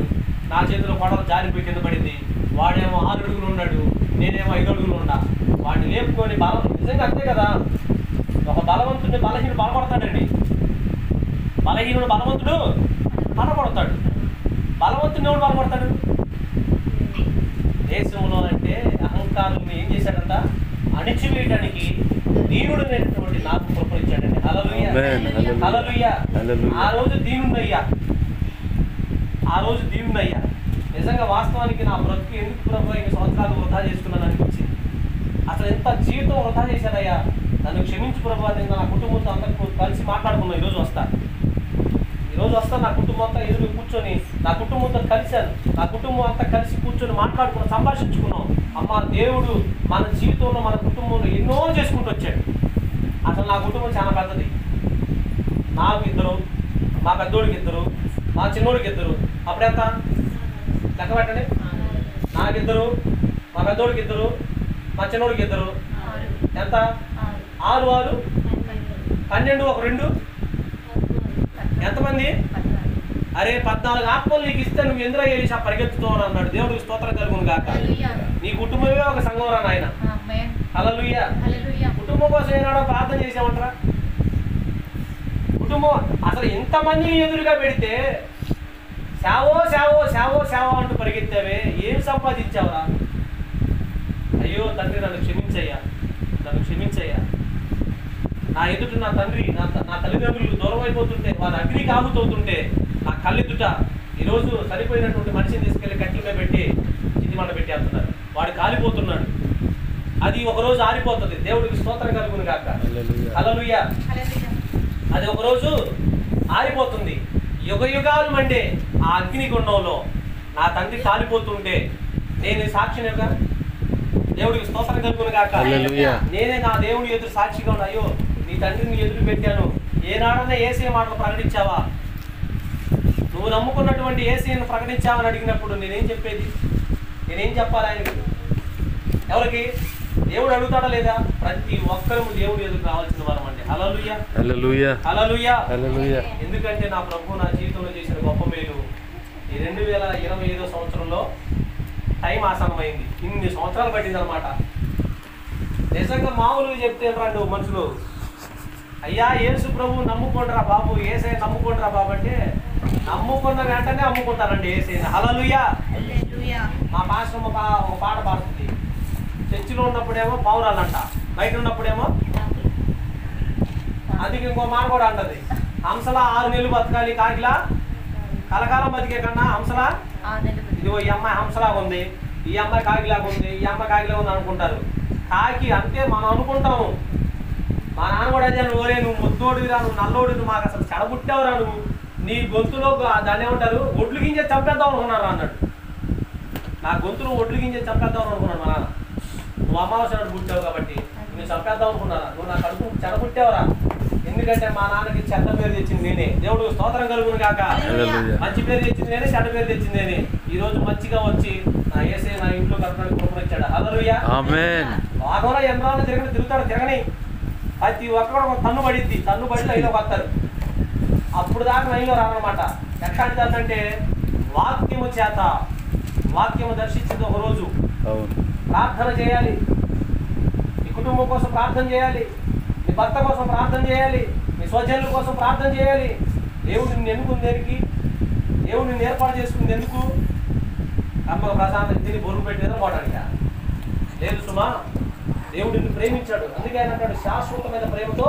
నా చేతిలో కొడలు జారిపోయి కింద పడింది. వాడేమో 6 అడుగులు ఉన్నాడు, నేనేమో 5 అడుగులు ఉన్నా. వాడిని లేపుకొని బలం నిజంగా అంతే కదా. ఒక బలవంతుడిని బలహీనుడు బలపడతాడండి. బలహీనుడు బలవంతుడు బలపడతాడు. బలవంతుడిని ఎవడు బలపడతాడు? దేశంలో అంటే అహంకారుల్ని ఏం చేశాడంట? అణిచివేయడానికి దీనుడైనటువంటి నాకు కృపనిచ్చాడండి. హల్లెలూయా, హల్లెలూయా. ఆ రోజు దీనుడయ్యా, ఆ రోజు దీనుడయ్యా. నిజంగా వాస్తవానికి నా బ్రతుకు ఎందుకు ప్రభు 5 సంవత్సరాలు వృధా చేసుకున్నాను అనిపించింది. అసలు ఎంత జీవితం వృధా చేశానయ్యా, నన్ను క్షమించు ప్రభు. నేను నా కుటుంబంతో అందరికీ కలిసి మాట్లాడుకున్నాను. ఈరోజు వస్తా నా కుటుంబం అంతా ఎదురు కూర్చొని నా కుటుంబంతో కలిశాను. నా కుటుంబం అంతా కలిసి కూర్చొని మాట్లాడుకున్నాం, సంభాషించుకున్నాం. అమ్మ దేవుడు మన జీవితంలో మన కుటుంబంలో ఎన్నో చేసుకుంటూ వచ్చాడు. అసలు నా కుటుంబం చాలా పెద్దది. నాకు 2, మా పెద్దోడికి 2, మా చిన్నోడికి 2. అప్పుడెంత లెక్క పెట్టండి. నాకు 2, మా పెద్దోడికి 2, మా చిన్నోడికి 2. ఎంత? 6, 6, 12, 1, 2 ఎంతమంది? అరే 14 ఆత్మలు నీకు ఇస్తే నువ్వు ఎందులో ఏలిసా పరిగెత్తుతావు అన్నాడు. దేవుడికి స్తోత్రం కలుగును గాక. నీ కుటుంబమే ఒక సంఘం రా నాయన. హల్లెలూయా. కుటుంబం కోసం ఏనాడో ప్రార్థన చేసామంటారా? కుటుంబం అసలు ఇంతమందిని ఎదురుగా పెడితే సేవో అంటూ పరిగెత్తావే, ఏం సంపాదించావురా? అయ్యో తండ్రి నన్ను క్షమించయ్యా, నన్ను క్షమించయ్యా. నా ఎదుట నా తండ్రి నా తల్లిదండ్రులు దూరం అయిపోతుంటే, వారి అగ్నికి ఆగుతవుతుంటే నా కళ్ళెదుట ఈరోజు చనిపోయినటువంటి మనిషిని తీసుకెళ్లి కట్టెల మీద పెట్టి చితి మంట పెట్టేస్తున్నారు. వాడు కాలిపోతున్నాడు. అది ఒకరోజు ఆరిపోతుంది. దేవుడికి స్తోత్రం కలుగును గాక. హల్లెలూయా. అది ఒకరోజు ఆరిపోతుంది. యుగాలు మండే ఆ అగ్నిగుండంలో నా తండ్రి కాలిపోతుంటే నేను సాక్షినిగా దేవుడికి స్తోత్రం కలుగును గాక. నేనే నా దేవుడి ఎదురు సాక్షిగా ఉన్నా. అయ్యో నీ తండ్రిని ఎదురు పెట్టాను. ఏనాడన్నా యేసయ్య మాటలు ప్రకటించావా? నువ్వు నమ్ముకున్నటువంటి యేసయ్యను ప్రకటించావని అడిగినప్పుడు నేనేం చెప్పేది? నేనేం చెప్పాలి ఆయనకి? ఎవరికి? దేవుడు అడుగుతాడా లేదా? ప్రతి ఒక్కరూ దేవుడు ఎదురు రావాల్సిన వారం అండి. హల్లెలూయా, హల్లెలూయా, హల్లెలూయా, హల్లెలూయా. ఎందుకంటే నా ప్రభు నా జీవితంలో చేసిన గొప్ప మేలు ఈ 2025 సంవత్సరంలో టైం ఆసన్నమైంది. ఇన్ని సంవత్సరాలు పట్టింది అనమాట. నిజంగా మామూలుగా చెప్తే రండి మనుషులు, అయ్యా యేసు ప్రభు నమ్ముకోండిరా బాబు, యేసయ్య నమ్ముకోండిరా బాబు అంటే నమ్ముకున్న వెంటనే అమ్ముకుంటారండి యేసయ్యని. హల్లెలూయా. మా పాస్టర్ ఒక పాట పాడుతుంది. చర్చిలో ఉన్నప్పుడేమో పౌరాలంట, బయట ఉన్నప్పుడేమో అందుకే ఇంకో మాట కూడా అంటది, హంసలా 6 నెలలు బతకాలి, కాకిలా కలకాలం బతికే కన్నా హంసలా, ఇదిగో ఈ అమ్మాయి హంసలాగా ఉంది, ఈ అమ్మాయి కాకిలాగా ఉంది, ఈ అమ్మాయి కాకిలాగా ఉంది అనుకుంటారు. కాకి అంతే మనం అనుకుంటాము. మా నాన్న కూడా అదే, ఓరే నువ్వు ముద్దోడిరా, నువ్వు నల్లోడు, నువ్వు మాకు అసలు చెడబుట్టావురా, నువ్వు నీ గొంతులో దాన్ని ఏమంటారు ఒడ్లు గింజ చంపేద్దాం అనుకున్నాను అన్నాడు. నా గొంతులో ఒడ్లు గింజ చంపేద్దాం అనుకున్నాను మా నాన్న. నువ్వు అమావాస్య పుట్టావు కాబట్టి నువ్వు చంపేద్దాం అనుకున్నారా? నువ్వు నా కడుపు చెడబుట్టావురా. ఎన్ని ఎందుకంటే మా నాన్నకి చెడ్డ పేరు తెచ్చింది నేనే. దేవుడు స్తోత్రం కలుగును కాక. మంచి పేరు తెచ్చింది నేనే, చెడ్డ పేరు తెచ్చింది నేనే. ఈ రోజు మంచిగా వచ్చి నా యేసయ్య నా ఇంట్లో కట్టడానికి కృపనిచ్చాడు. హల్లెలూయా. భాగంలో ఎంతలో తిరగని ప్రతి ఒక్కరు ఒక తన్ను పడిద్ది, తన్ను పడి లైన్లోకి వస్తారు. అప్పుడు దాకా లైన్లో రానమాట. ఎట్లాంటి దాన్నంటే వాక్యము చేత, వాక్యము దర్శించింది. ఒకరోజు ప్రార్థన చేయాలి, నీ కుటుంబం కోసం ప్రార్థన చేయాలి, నీ భర్త కోసం ప్రార్థన చేయాలి, నీ స్వజనుల కోసం ప్రార్థన చేయాలి. దేవుడు నిన్ను ఎన్నుకుంది దేనికి? దేవుడు నిన్ను ఏర్పాటు చేసుకుంది ఎందుకు? అమ్మకు ప్రశాంతం తిని బొరుగు పెట్టి నిద్రపోవడానిక? లేదు సుమా, దేవుడు నిన్ను ప్రేమించాడు. అందుకే ఆయన అంటాడు, శాశ్వతమైన ప్రేమతో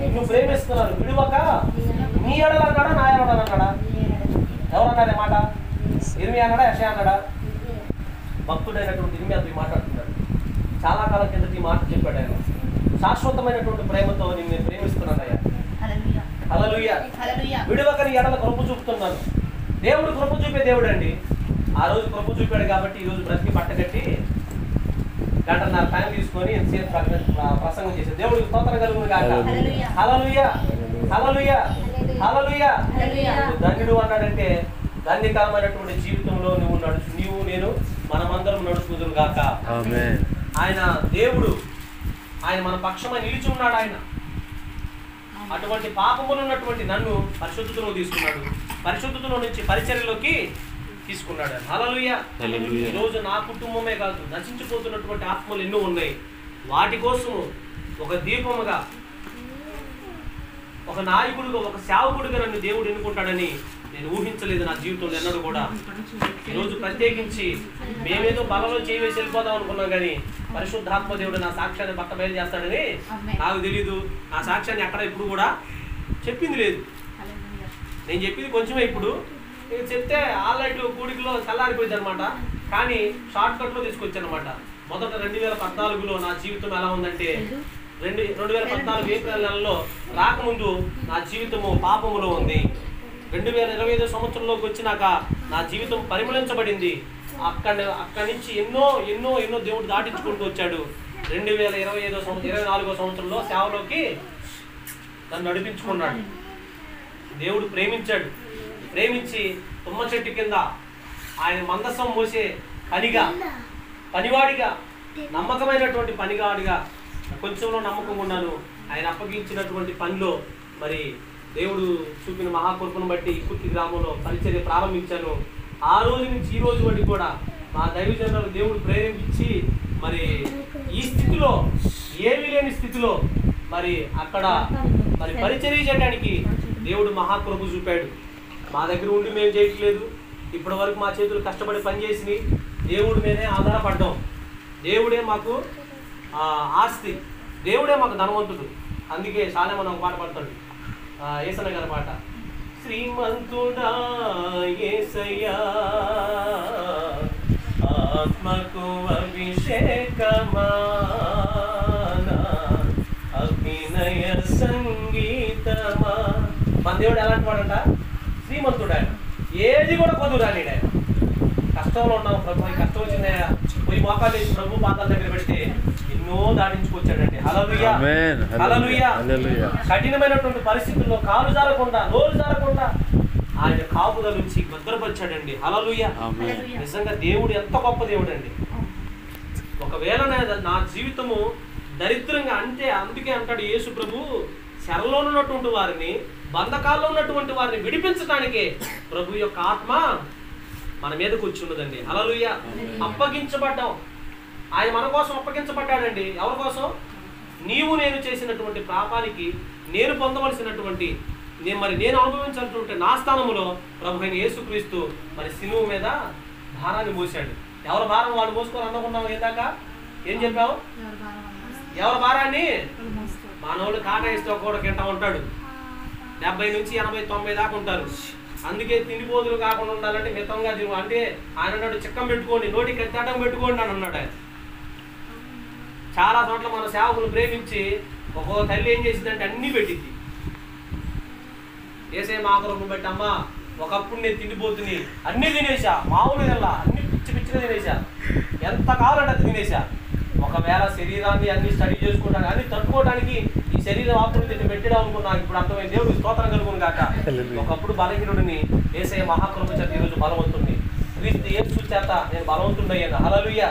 నిన్ను ప్రేమిస్తున్నాను, విడువక నీ ఎడల అన్నాడా, నా ఎడల అన్నాడా? ఎవరన్నాడు మాట? ఇర్మియా అన్నాడా, యెషయా అన్నాడా? భక్తుడైనటువంటి ఇర్మియాతో ఈ మాట్లాడుతున్నాడు. చాలా కాలం కిందట ఈ మాట చెప్పాడు ఆయన. శాశ్వతమైనటువంటి ప్రేమతో నిన్ను నేను ప్రేమిస్తున్నాను అయ్యా. హల్లెలూయా. విడువక నీ ఎడల కృప చూపుతున్నాను. దేవుడు కృప చూపే దేవుడు అండి. ఆ రోజు కృప చూపాడు కాబట్టి ఈ రోజు బ్రతికి పట్టగట్టి గంటన్నర టైం తీసుకొని ఎంతసేపు ప్రసంగం చేశాడు. దేవుడికి స్తోత్రం కలుగును కాక. హల్లెలూయా, హల్లెలూయా, హల్లెలూయా. ధన్యుడు అన్నాడంటే ధన్యకరమైనటువంటి జీవితంలో నీవు నేను మనమందరం నడుచుకుందును గాక. ఆయన దేవుడు, ఆయన మన పక్షమై నిలిచి ఉన్నాడు. ఆయన అటువంటి పాపములు ఉన్నటువంటి నన్ను పరిశుద్ధతలో తీసుకున్నాడు, పరిశుద్ధతలో నుంచి పరిచర్యలోకి తీసుకున్నాడు. హల్లెలూయా. ఈ రోజు నా కుటుంబమే కాదు, నశించిపోతున్నటువంటి ఆత్మలు ఎన్నో ఉన్నాయి. వాటి కోసం ఒక దీపముగా, ఒక నాయకుడుగా, ఒక సేవకుడిగా నన్ను దేవుడు ఎన్నుకుంటాడని నేను ఊహించలేదు నా జీవితంలో ఎన్నడూ కూడా. ఈరోజు ప్రత్యేకించి మేమేదో బలలో చేయవేసి వెళ్ళిపోదాం అనుకున్నాం, కానీ పరిశుద్ధాత్మ దేవుడు నా సాక్ష్యాన్ని పక్క బయలు చేస్తాడని నాకు తెలీదు. నా సాక్ష్యాన్ని ఎక్కడ ఇప్పుడు కూడా చెప్పింది లేదు. నేను చెప్పింది కొంచెమే. ఇప్పుడు చెప్తే ఆల్రైట్ కూడికలో చల్లారిపోయింది అనమాట. కానీ షార్ట్ కట్లో తీసుకొచ్చాను అనమాట. మొదట 2014లో నా జీవితం ఎలా ఉందంటే, 2014 ఏప్రిల్ నెలలో రాకముందు నా జీవితము పాపములో ఉంది. 2025 సంవత్సరంలోకి వచ్చినాక నా జీవితం పరిమళించబడింది. అక్కడి నుంచి ఎన్నో ఎన్నో ఎన్నో దేవుడు దాటించుకుంటూ వచ్చాడు. 2024 సంవత్సరంలో సేవలోకి నన్ను నడిపించుకున్నాడు. దేవుడు ప్రేమించాడు. ప్రేమించి తుమ్మ చెట్టు కింద ఆయన మందసం మోసే పనివాడిగా, నమ్మకమైనటువంటి పనివాడిగా కొంచెంలో నమ్మకంగా ఉన్నాను. ఆయన అప్పగించినటువంటి పనిలో మరి దేవుడు చూపిన మహాకృపను బట్టి ఇక్కుర్తి గ్రామంలో పరిచర్య ప్రారంభించాను. ఆ రోజు నుంచి ఈ రోజు వరకు కూడా మా దైవజనులు దేవుడు ప్రేరేపించి మరి ఈ స్థితిలో, ఏమీ లేని స్థితిలో మరి అక్కడ మరి పరిచర్య చేయడానికి దేవుడు మహాకృప చూపాడు. మా దగ్గర ఉండి మేము చేయట్లేదు. ఇప్పటి వరకు మా చేతులు కష్టపడి పనిచేసి దేవుడి మీదే ఆధారపడ్డాం. దేవుడే మాకు ఆస్తి, దేవుడే మాకు ధనవంతుడు. అందుకే చాలా మనం పాట పడతాడు, యేసయ్య గారి పాట. శ్రీమంతుడా యేసయ్యా ఆత్మకు అభిషేకమా అభినయ సంగీతమా. మన దేవుడు ఎలాంటి వాడంట? శ్రీమంతుడు. ఆయన ఏది కూడా కొదురాని. ఆయన కష్టంలో ఉన్నాం, ప్రభు కష్టం వచ్చిందా పోయి మోకాలు వేసి ప్రభు పాదాల దగ్గర పెడితే ఎన్నో దాటించుకొచ్చాడండి. హల్లెలూయా, హల్లెలూయా. కఠినమైనటువంటి పరిస్థితుల్లో కాలు జారకుండా, నోరు జారకుండా ఆయన కాపుదల నుంచి భద్రపరిచాడండి. హల్లెలూయా. నిజంగా దేవుడు ఎంత గొప్ప దేవుడు అండి. ఒకవేళ నా జీవితము దరిద్రంగా అంటే, అందుకే అంటాడు యేసు ప్రభు, చెరలో ఉన్నటువంటి వారిని, బంధకాల్లో ఉన్నటువంటి వారిని విడిపించడానికే ప్రభు యొక్క ఆత్మ మన మీదకు వచ్చి ఉన్నదండి. హల్లెలూయా. అప్పగించబడ్డాం. ఆయన మన కోసం అప్పగించబడ్డాడండి. ఎవరి కోసం? నీవు నేను చేసినటువంటి పాపానికి నేను పొందవలసినటువంటి నేను అనుభవించాల్సినటువంటి నా స్థానంలో ప్రభు అయిన యేసుక్రీస్తు మరి సిలువ మీద భారాన్ని మోసాడు. ఎవరి భారం వాడు మోసుకొని అనుకున్నావు. ఏందాక ఏం చెప్పావు? ఎవరి భారాన్ని? మానవుడు కాట ఇస్తే ఒక్కొక్క కింట ఉంటాడు. 70 నుంచి 80, 90 దాకా ఉంటారు. అందుకే తిండిపోతులు కాకుండా ఉండాలంటే మితంగా తిరుగు. అంటే ఆయన అన్నాడు, చిక్కం పెట్టుకోండి, నోటికి కత్తాటం పెట్టుకోండి అని అన్నాడు ఆయన. చాలా చోట్ల మన సేవకులు ప్రేమించి ఒక్కొక్క తల్లి ఏం చేసిందంటే అన్నీ పెట్టింది. ఏసే మా కొరకు పెట్టి, అమ్మ ఒకప్పుడు నేను తిండిపోతుని అన్నీ తినేసా, మామూలు వెళ్ళా, అన్ని పిచ్చి పిచ్చిగా తినేసా, ఎంత కావాలంటే అది తినేసా. ఒక ఒకవేళ శరీరాన్ని అన్ని స్టడీ చేసుకుంటాను అన్ని తట్టుకోవడానికి ఈ శరీరం ఆకృతి పెట్టడం అనుకున్నా, ఇప్పుడు అర్థమైంది. దేవుడికి స్తోత్రం కలుగును గాక. ఒకప్పుడు బలహీనుడిని యేసయ్య మహాకృప చేత ఈరోజు బలవంతుడిని, క్రీస్తు యేసు చేత నేను బలవంతుడయ్యాను. హల్లెలూయా.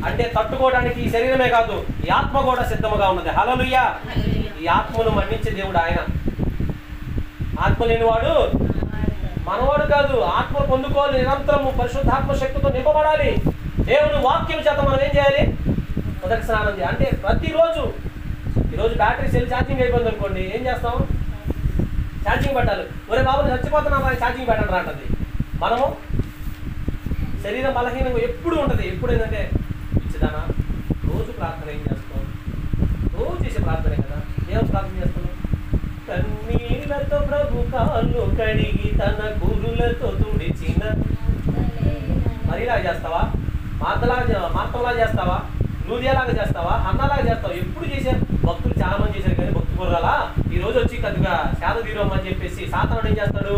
అంటే తట్టుకోవడానికి ఈ శరీరమే కాదు, ఈ ఆత్మ కూడా సిద్ధముగా ఉన్నది. హల్లెలూయా. ఈ ఆత్మను మన్నించే దేవుడు ఆయన. ఆత్మ లేనివాడు మనవాడు కాదు. ఆత్మ పొందుకోవాలి, నిరంతరము పరిశుద్ధాత్మ శక్తితో నింపబడాలి. దేవుని వాక్యం చేత మనం ఏం చేయాలి? మొదటి స్నానం చేయాలి. అంటే ప్రతిరోజు, ఈరోజు బ్యాటరీ సెల్ ఛార్జింగ్ అయిపోయింది అనుకోండి, ఏం చేస్తాం? ఛార్జింగ్ పెట్టాలి. ఒరే బాబు చచ్చిపోతున్నాం అని ఛార్జింగ్ పెట్టండి రాంటది. మనము శరీరం బలహీనంగా ఎప్పుడు ఉంటుంది. ఎప్పుడు ఏంటంటే ఇచ్చిదానా రోజు ప్రార్థన ఏం చేస్తాం? రోజు చేసే ప్రార్థనే కదా. ఏం ప్రార్థన చేస్తున్నాం? కన్నీళ్లతో ప్రభు కాళ్ళు కడిగి తన కురులతో తుడిచిన. మరిలా చేస్తావా? మార్తలా చేస్తావా? లూదియాలాగా చేస్తావా? అన్నలాగా చేస్తావా? ఎప్పుడు చేశారు? భక్తులు చాలా మంది చేశారు కానీ భక్తి కుర్రాలా ఈ రోజు వచ్చి కొద్దిగా శాద తీరమని చెప్పేసి సాతానుడు ఏం చేస్తాడు?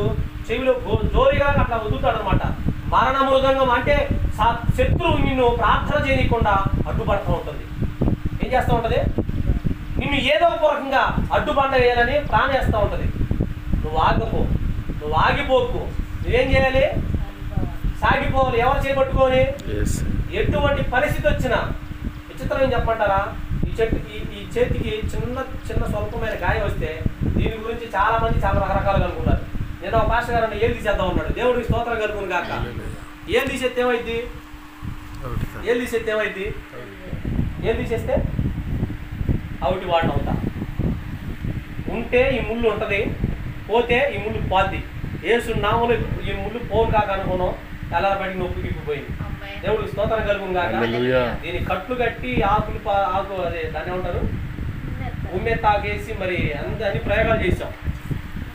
చెవిలో జోరిగా అట్లా వదులుతాడు అనమాట. మరణ మృదంగం అంటే శత్రువు నిన్ను ప్రార్థన చేయకుండా అడ్డుపడుతూ ఉంటుంది. ఏం చేస్తూ ఉంటుంది? నిన్ను ఏదో పూర్వకంగా అడ్డుబండ వేయాలని ప్రాణేస్తూ ఉంటుంది. నువ్వు ఆగిపోకు. నువ్వేం చేయాలి? సాగిపోవాలి. ఎవరు చేపట్టుకోని? ఎటువంటి పరిస్థితి వచ్చినా. విచిత్రం ఏం చెప్పమంటారా? ఈ చేతికి చిన్న స్వల్పమైన గాయం వస్తే దీని గురించి చాలా మంది చాలా రకరకాలుగా అనుకున్నారు. నేను ఒక పాస్టర్ గారు ఏం తీసేద్దాం ఉన్నాడు. దేవుడికి స్తోత్రం కలుగును గాక. ఏం తీసేస్తే ఏమైద్ది? ఏం తీసేస్తే అవుటి వాడిని అవుతా. ఉంటే ఈ ముళ్ళు ఉంటుంది, పోతే ఈ ముళ్ళు పోద్ది. యేసు నామములో ఈ ముళ్ళు పోను కాక అనుకున్నాం, తెల్లబడి నొప్పి గిప్పిపోయింది. దేవుడికి స్తోత్రం కలుగును గాక. దీన్ని కట్లు కట్టి ఆకు అదే దాన్ని ఏమంటారు, ఉమ్మెత్తాకేసి మరి అన్ని ప్రయోగాలు చేసాం.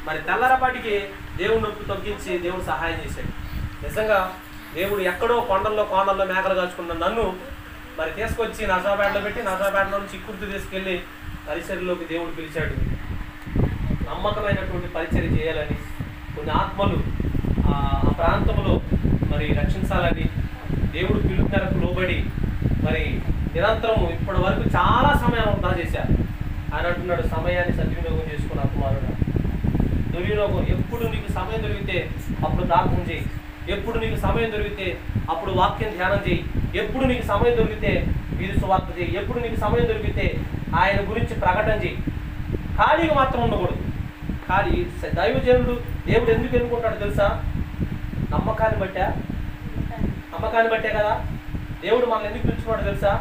మరి తెల్లరపాటికి దేవుడి నొప్పి తగ్గించి దేవుడు సహాయం చేశాడు. నిజంగా దేవుడు ఎక్కడో కొండల్లో కోణల్లో మేకలు కాచుకున్న నన్ను మరి తీసుకొచ్చి నజాపేటలో పెట్టి నజాపేటలో నుంచి చిక్కుర్తి తీసుకెళ్ళి పరిచర్యలోకి దేవుడు పిలిచాడు. నమ్మకమైనటువంటి పరిచర్య చేయాలని, కొన్ని ఆత్మలు ఆ ప్రాంతంలో మరి రక్షించాలని దేవుడు పిలుపు మేరకు లోబడి మరి నిరంతరము ఇప్పటి వరకు చాలా సమయం వృధా చేశారు. ఆయన అంటున్నాడు, సమయాన్ని సద్వినియోగం చేసుకున్న కుమారుడు. దుర్వినియోగం. ఎప్పుడు నీకు సమయం దొరికితే అప్పుడు ప్రార్థన చేయి. ఎప్పుడు నీకు సమయం దొరికితే అప్పుడు వాక్యం ధ్యానం చేయి. ఎప్పుడు నీకు సమయం దొరికితే వీధి సువార్త చేయి. ఎప్పుడు నీకు సమయం దొరికితే ఆయన గురించి ప్రకటన చేయి. ఖాళీగా మాత్రం ఉండకూడదు. ఖాళీ దైవజనుడు దేవుడు ఎందుకు ఎన్నుకుంటాడు తెలుసా? నమ్మకాన్ని బట్టే కదా. దేవుడు మనల్ని ఎందుకు పిలుచుకున్నాడు తెలుసా?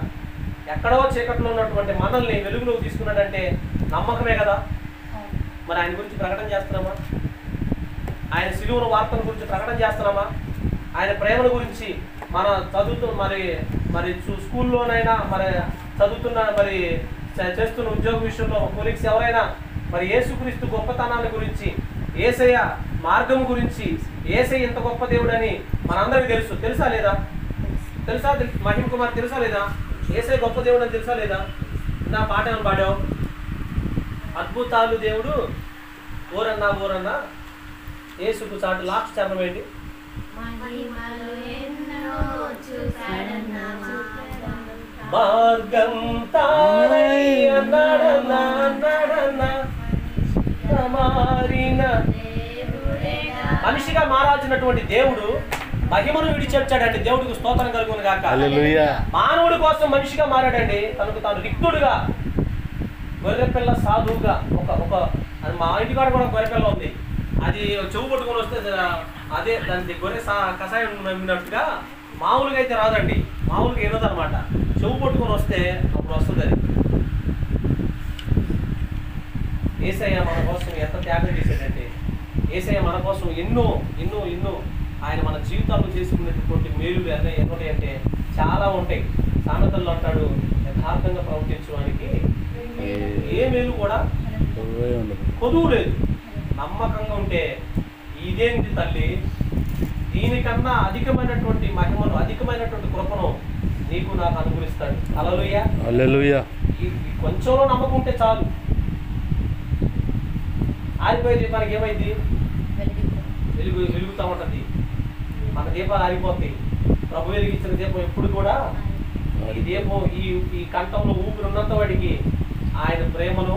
ఎక్కడో చీకట్లో ఉన్నటువంటి మనల్ని వెలుగులోకి తీసుకున్నాడంటే నమ్మకమే కదా. మరి ఆయన గురించి ప్రకటన చేస్తున్నామా? ఆయన సిలువను వార్తల గురించి ప్రకటన చేస్తున్నామా? ఆయన ప్రేమల గురించి మన మరి స్కూల్లోనైనా మరి చదువుతున్న మరి చేస్తున్న ఉద్యోగ విషయంలో కొలీగ్స్ ఎవరైనా మరి యేసుక్రీస్తు గొప్పతనాన్ని గురించి, యేసయ్య మార్గం గురించి, యేసయ్య ఇంత గొప్ప దేవుడని మనందరికీ తెలుసా లేదా? తెలుసా? మహిమ కుమార్ తెలుసా లేదా? యేసయ్య గొప్ప దేవుడు అని తెలుసా లేదా? నా పాట ఏమని పాడావు? అద్భుతాలు దేవుడు ఓరన్నా యేసుకు చాటు. లాస్ట్ చరణం ఏంటి? మార్గం తానై మనిషిగా మారాల్సినటువంటి దేవుడు మహిమను విడిచెచ్చాడండి. దేవుడికి స్తోత్రం కలుగును గాక. మానవుడి కోసం మనిషిగా మారాడండి. తనకు తాను రిక్తుడుగా, గొర్రెపిల్ల సాధువుగా. మా ఇంటికాడ కూడా గొర్రెపిల్ల ఉంది. అది చెవు పట్టుకొని వస్తే అదే దాని గొర్రె కషాయం నమ్మినట్టుగా మామూలుగా అయితే రాదండి. మామూలుగా ఏనదు అనమాట. చెవు పట్టుకొని వస్తే అప్పుడు వస్తుంది అది. యేసయ్య మన కోసం ఎంత త్యాగం చేశాడంటే, యేసయ్య మన కోసం ఎన్నో ఆయన మన జీవితాల్లో చేసుకునేటటువంటి మేలులు ఎన్నో అంటే చాలా ఉంటాయి. సామెతల్లో అంటాడు, యథార్థంగా ప్రవర్తించడానికి ఏ మేలు కూడా కొదువు లేదు. నమ్మకంగా ఉంటే ఇదేంటి తల్లి, దీనికన్నా అధికమైనటువంటి మహిమను, అధికమైనటువంటి కృపను నీకు నాకు అనుగ్రహిస్తాడు. హల్లెలూయా. కొంచెంలో నమ్మకం ఉంటే చాలు. ఆరిపోయే దీపానికి ఏమైంది? వెలుగుతూ ఉంటుంది. మన దీపాలు ఆరిపోతాయి. ప్రభు వెలిగించిన దీపం ఎప్పుడు కూడా ఇదేమో ఈ కంఠంలో ఊపిరి ఉన్నంత వాడికి ఆయన ప్రేమను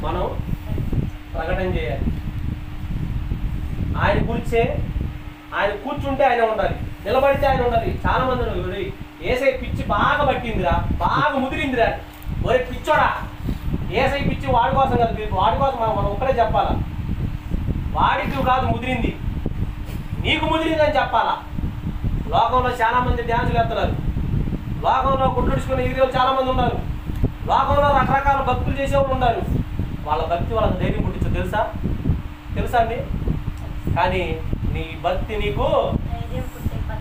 మనం ప్రకటన చేయాలి. ఆయన కూర్చే, ఆయన కూర్చుంటే ఆయన ఉండాలి, నిలబడితే ఆయన ఉండాలి. చాలా మంది ఏసై పిచ్చి బాగా పట్టిందిరా, బాగా ముదిరిందిరా, ఒరే పిచ్చోడా, ఏసై పిచ్చి వాడి కోసం కాదు, వాడి కోసం మనం ఒక్కడే చెప్పాలా. వాడికి కాదు ముదిరింది, నీకు ముదిరిందని చెప్పాలా. లోకంలో చాలా మంది డ్యాన్సులు వేస్తున్నారు, లోకంలో గుడ్డుడుచుకునే హీరోలు చాలా మంది ఉన్నారు, లోకంలో రకరకాల భక్తులు చేసేవాళ్ళు ఉన్నారు. వాళ్ళ భక్తి వాళ్ళకి ధైర్యం పుట్టించు, తెలుసా అండి. కానీ నీ భక్తి, నీకు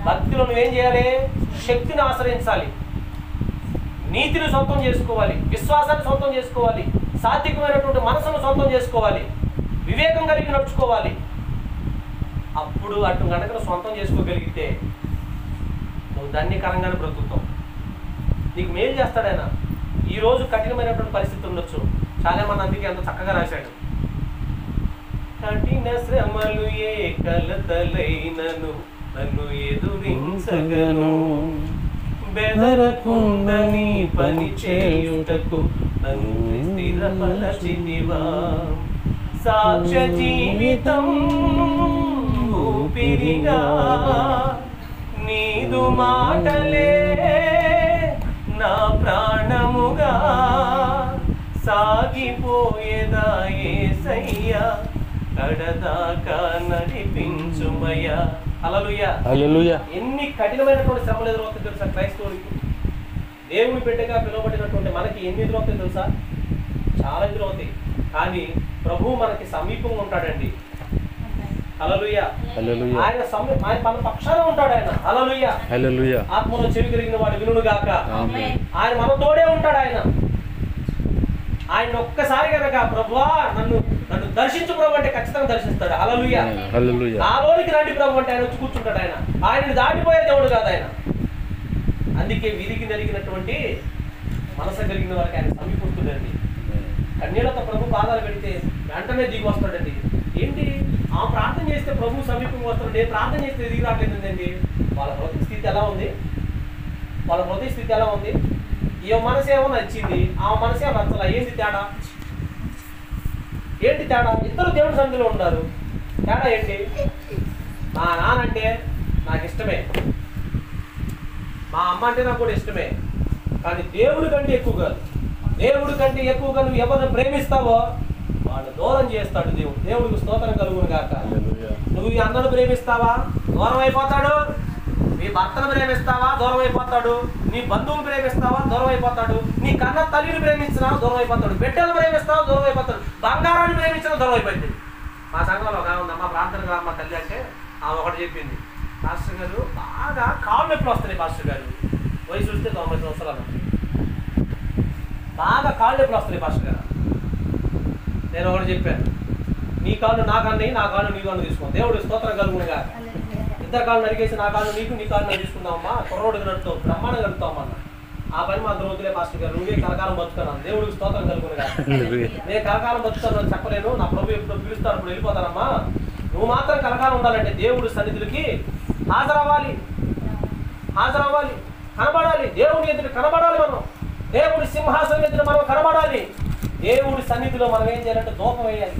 భక్తిలో నువ్వేం చేయాలి? శక్తిని ఆశ్రయించాలి, నీతిని సొంతం చేసుకోవాలి, విశ్వాసాన్ని సొంతం చేసుకోవాలి, సాత్వికమైనటువంటి మనసును సొంతం చేసుకోవాలి, వివేకం కలిగి నడుచుకోవాలి. అప్పుడు అటు గనక సొంతం చేసుకోగలిగితే నువ్వు ధన్యకరంగానే బ్రతుకుతావు, నీకు మేలు చేస్తాడు ఆయన. ఈరోజు కఠినమైనటువంటి పరిస్థితి ఉండొచ్చు, చాలా మంది అందుకే అంత చక్కగా రాశాడు. కఠిన శ్రమలు ఏ కలతలైనను నన్ను ఎదురించగను, బెదరకుండా నీ పని చేయుటకు నన్ను స్థిరపరచితివా. సాక్ష్య జీవితం ఊపిరిగా నీదు మాటలే నా ప్రాణముగా సాగిపోయేదా యేసయ్యా, కడదాకా నడిపించుమయ్యా. హల్లెలూయా, హల్లెలూయా. ఎన్ని కఠినమైనటువంటి శ్రమలు ఎదురవుతాయి తెలుసా క్రైస్తవుడికి? దేవుని బిడ్డగా పిలువబడినటువంటి మనకి ఎన్ని ఎదురవుతాయి తెలుసా? చాలా ఎదురవుతాయి. కానీ ప్రభువు మనకి సమీపంగా ఉంటాడండి. హల్లెలూయా, హల్లెలూయా. ఆయన మన పక్షాన ఉంటాడు ఆయన. హల్లెలూయా, హల్లెలూయా. ఆత్మలో చెవి కలిగిన వాడు వినును గాక. ఆయన మన తోడే ఉంటాడు. ఆయన ఒక్కసారి కనుక ప్రభువా నన్ను దర్శించు ప్రభు అంటే ఖచ్చితంగా దర్శిస్తాడు. హల్లెలూయా, హల్లెలూయా. నాలోనికి రండి ప్రభు అంటే ఆయన వచ్చి కూర్చుంటాడు. ఆయనని దాటిపోయే దేవుడు కాదు ఆయన. అందుకే విరిగి నలిగినటువంటి మనసు కలిగిన వారికి ఆయన సమీపడుతుందండి. కన్నీళ్లతో ప్రభు పాదాలు పెడితే వెంటనే దిగి వస్తాడండి. ఏంటి ఆ ప్రార్థన చేస్తే ప్రభు సమీపంగా వస్తాడు, నేను ప్రార్థన చేస్తే దిగి రావట్లేదండి. వాళ్ళ హృదయ స్థితి ఎలా ఉంది? ఈ మనసేమో నచ్చింది, ఆ మనసే నచ్చలా. ఏంటి తేడా? ఇద్దరు దేవుడి సన్నిధిలో ఉన్నారు, తేడా ఏంటి? మా నాన్న అంటే నాకు ఇష్టమే, మా అమ్మ అంటే నాకు కూడా ఇష్టమే, కానీ దేవుడి కంటే ఎక్కువ కాదు. దేవుడి కంటే ఎక్కువగా నువ్వు ఎవరిని ప్రేమిస్తావో వాళ్ళు దూరం చేస్తాడు దేవుడు. దేవుడికి స్తోత్రం కలుగును గాక. నువ్వు ఈ అన్నను ప్రేమిస్తావా, దూరం అయిపోతాడు. నీ భర్తను ప్రేమిస్తావా, దూరం అయిపోతాడు. నీ బంధువుని ప్రేమిస్తావా, దూరం అయిపోతాడు. నీ కన్న తల్లిని ప్రేమించినా దూరం అయిపోతాడు. బిడ్డలు ప్రేమిస్తావా, దూరం అయిపోతాడు. బంగారాన్ని ప్రేమించినా దూరం అయిపోయింది. మా సంఘంలో ఒక ఉందమ్మా, ప్రార్థనకు రామ్మ తల్లి అంటే ఆమె ఒకటి చెప్పింది, పాస్టర్ గారు బాగా కాళ్ళు నొప్పులు వస్తున్నాయి పాస్టర్ గారు, వయసు వస్తే 90 సంవత్సరాలు, బాగా కాళ్ళు నొప్పులు వస్తున్నాయి పాస్టర్ గారు. నేను ఒకటి చెప్పాను, నీ కాళ్ళు నా కన్నయ్యి, నా కాళ్ళు నీ కాళ్ళు తీసుకో, దేవుడు స్తోత్రం కలుగునుగా. ఇద్దరు కాళ్ళు నరికేసి నా కాళ్ళు నీకు, నీ కాళ్ళు నన్ను తీసుకుందామమ్మా, కుర్రోడికి నడుతావు, బ్రహ్మాండం కలుగుతామన్న. ఆ పని మాత్రం వద్దులే పాస్టర్ గారు, నువ్వే కలకాలం బతుకున్నాను, దేవుడికి స్తోత్రం కలుగునుగా. నేను కలకాలం బతుకుతాను చెప్పలేను, నా ప్రభు ఎప్పుడు పిలుస్తాను ఇప్పుడు వెళ్ళిపోతానమ్మా. నువ్వు మాత్రం కలకాలం ఉండాలంటే దేవుడి సన్నిధులకి హాజరవ్వాలి, కనబడాలి. దేవుడి ఎదురు కనబడాలి, మనం దేవుడి సింహాసనం ఎదురు మనం కనబడాలి. దేవుడి సన్నిధిలో మనం ఏం చేయాలంటే ధూపం వేయాలి.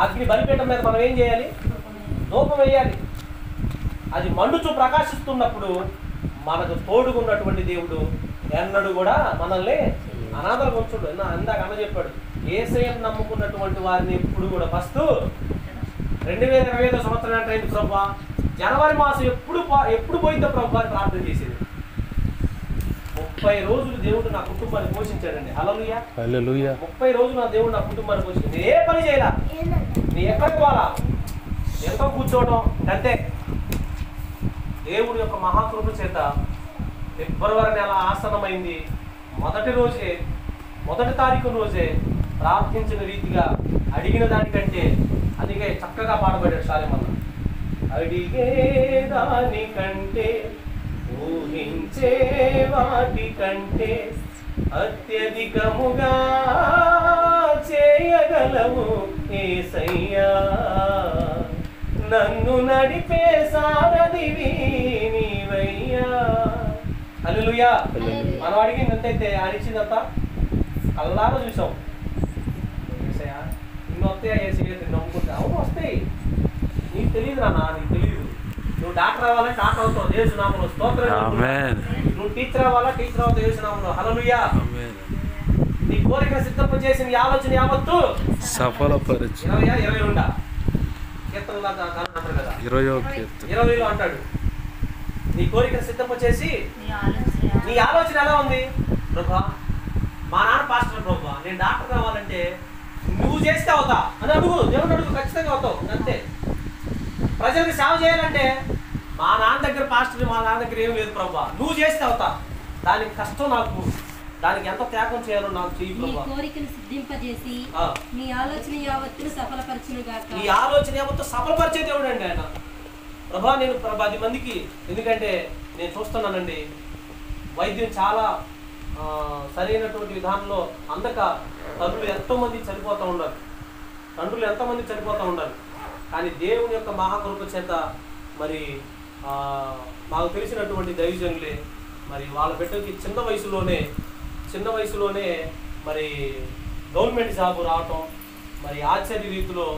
అగ్ని బలిపీఠం మీద మనం ఏం చేయాలి? ధూపం వేయాలి. అది మండుచు ప్రకాశిస్తున్నప్పుడు మనకు తోడుగున్నటువంటి దేవుడు ఎన్నడూ కూడా మనల్ని అనాథలుగా ఉంచుడు. ఇందాక అన్న చెప్పాడు, యేసయ్యను నమ్ముకున్నటువంటి వారిని ఎప్పుడు కూడా ఫస్ట్ 2025 సంవత్సరం అంటే అయింది ప్రభా, జనవరి మాసం ఎప్పుడు పోయిందో ప్రభు అని ప్రార్థన చేసేది. 30 రోజులు దేవుడు నా కుటుంబాన్ని పోషించాడండి. హల్లెలూయా, హల్లెలూయా. 30 రోజులు నా దేవుడు నా కుటుంబాన్ని పోషించాడు. నేను ఏ పని చేయాలా, నీ ఎక్కడికి పోవాలా, ఎంతో కూర్చోవడం అంతే. దేవుడి యొక్క మహాకృప చేత ఫిబ్రవరి నెల ఆసన్నమైంది. మొదటి తారీఖు రోజే ప్రార్థించిన రీతిగా అడిగిన దానికంటే అందుకే చక్కగా పాడబడ్డాడు సాలెమన్న. అడిగే దానికంటే ఊహించే వాటి కంటే అత్యధికముగా చేయగలవు యేసయ్యా, నన్ను నడిపే సారథివి నీవయ్యా, హల్లెలూయా. మనం అడిగింది ఎంతైతే ఆడిచ్చిందంతా అల్లాగా చూసాం. ఇన్ని వస్తాయా ఏసయ్య నమ్ముకుంటే? అవును వస్తాయి. నీకు తెలియదు నాన్న, నీకు తెలియదు. నువ్వు డాక్టర్ అవ్వాలంటే డాక్టర్ అవుతావు యేసునామములో. స్తోత్రం. నువ్వు టీచర్ అవ్వాలా, టీచర్ అవుతావు యేసునామములో. హల్లెలూయా. నీ కోరిక సిద్ధంప చేసిన నీ ఆలోచన యావత్తు సఫలపరచు. 22 కీర్తనలో అంటారు కదా, 20లో అంటాడు, నీ కోరిక సిద్ధంప చేసి నీ ఆలోచన ఎలా ఉంది? ప్రభా మా నాన్న పాస్టర్, ప్రభా నేను డాక్టర్ కావాలంటే నువ్వు చేస్తే అవుతా అని అడుగు. దేవుడు అడుగు, ఖచ్చితంగా అవుతావు. అంతే. ప్రజలకు సేవ చేయాలంటే మా నాన్న దగ్గర పాస్టర్, మా నాన్న దగ్గర ఏం లేదు ప్రభా, నువ్వు చేస్తే అవుతా. దానికి కష్టం నాకు, దానికి ఎంత త్యాగం చేయాలో నాకు చెయ్యి ప్రభా. కోరికను సిద్ధింపజేసి నీ ఆలోచన యావత్తు సఫలపరచునుగాక. నీ ఆలోచన యావత్తు సఫలపరిచే దేవుడు అండి ఆయన. ప్రభా నేను 10 మందికి, ఎందుకంటే నేను చూస్తున్నానండి వైద్యం చాలా సరైనటువంటి విధానంలో అందక తండ్రులు ఎంతోమంది చనిపోతూ ఉన్నారు, తండ్రులు ఎంతమంది చనిపోతూ ఉన్నారు. కానీ దేవుని యొక్క మహాకృప చేత మరి మాకు తెలిసినటువంటి దైవజనులే మరి వాళ్ళ బిడ్డకి చిన్న వయసులోనే మరి గవర్నమెంట్ జాబ్ రావటం, మరి ఆశ్చర్య రీతిలో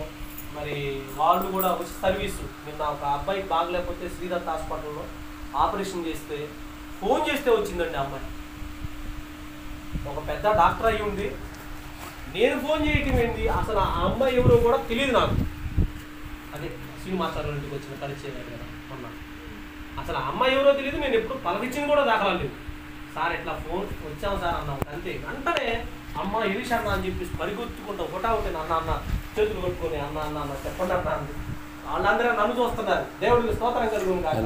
మరి వాళ్ళు కూడా సర్వీసు. నిన్న ఒక అబ్బాయికి బాగలేకపోతే శ్రీదత్త హాస్పిటల్లో ఆపరేషన్ చేస్తే ఫోన్ చేస్తే వచ్చిందండి అమ్మాయి. ఒక పెద్ద డాక్టర్ అయ్యి ఉంది, నేను ఫోన్ చేయటం ఏంటి, అసలు ఆ అమ్మాయి ఎవరో కూడా తెలియదు నాకు. అదే శ్రీనివాసరావు ఇంటికి వచ్చిన పరిచయం కదా మొన్న. అసలు ఆ అమ్మాయి ఎవరో తెలియదు, నేను ఎప్పుడు పలకించింది కూడా దాఖలాలేదు. సార్ ఇట్లా ఫోన్ వచ్చాము సార్ అన్నాం. అంతే. వెంటనే అమ్మ ఎలిష అన్న అని చెప్పేసి పరిగెత్తుకుంటాం, ఫోటో ఒకటి అన్న చేతులు కొట్టుకొని అన్న చెప్పండి అన్న అంది. వాళ్ళందరూ నన్ను చూస్తున్నారు. దేవుడికి స్తోత్రం కలుగును కాక.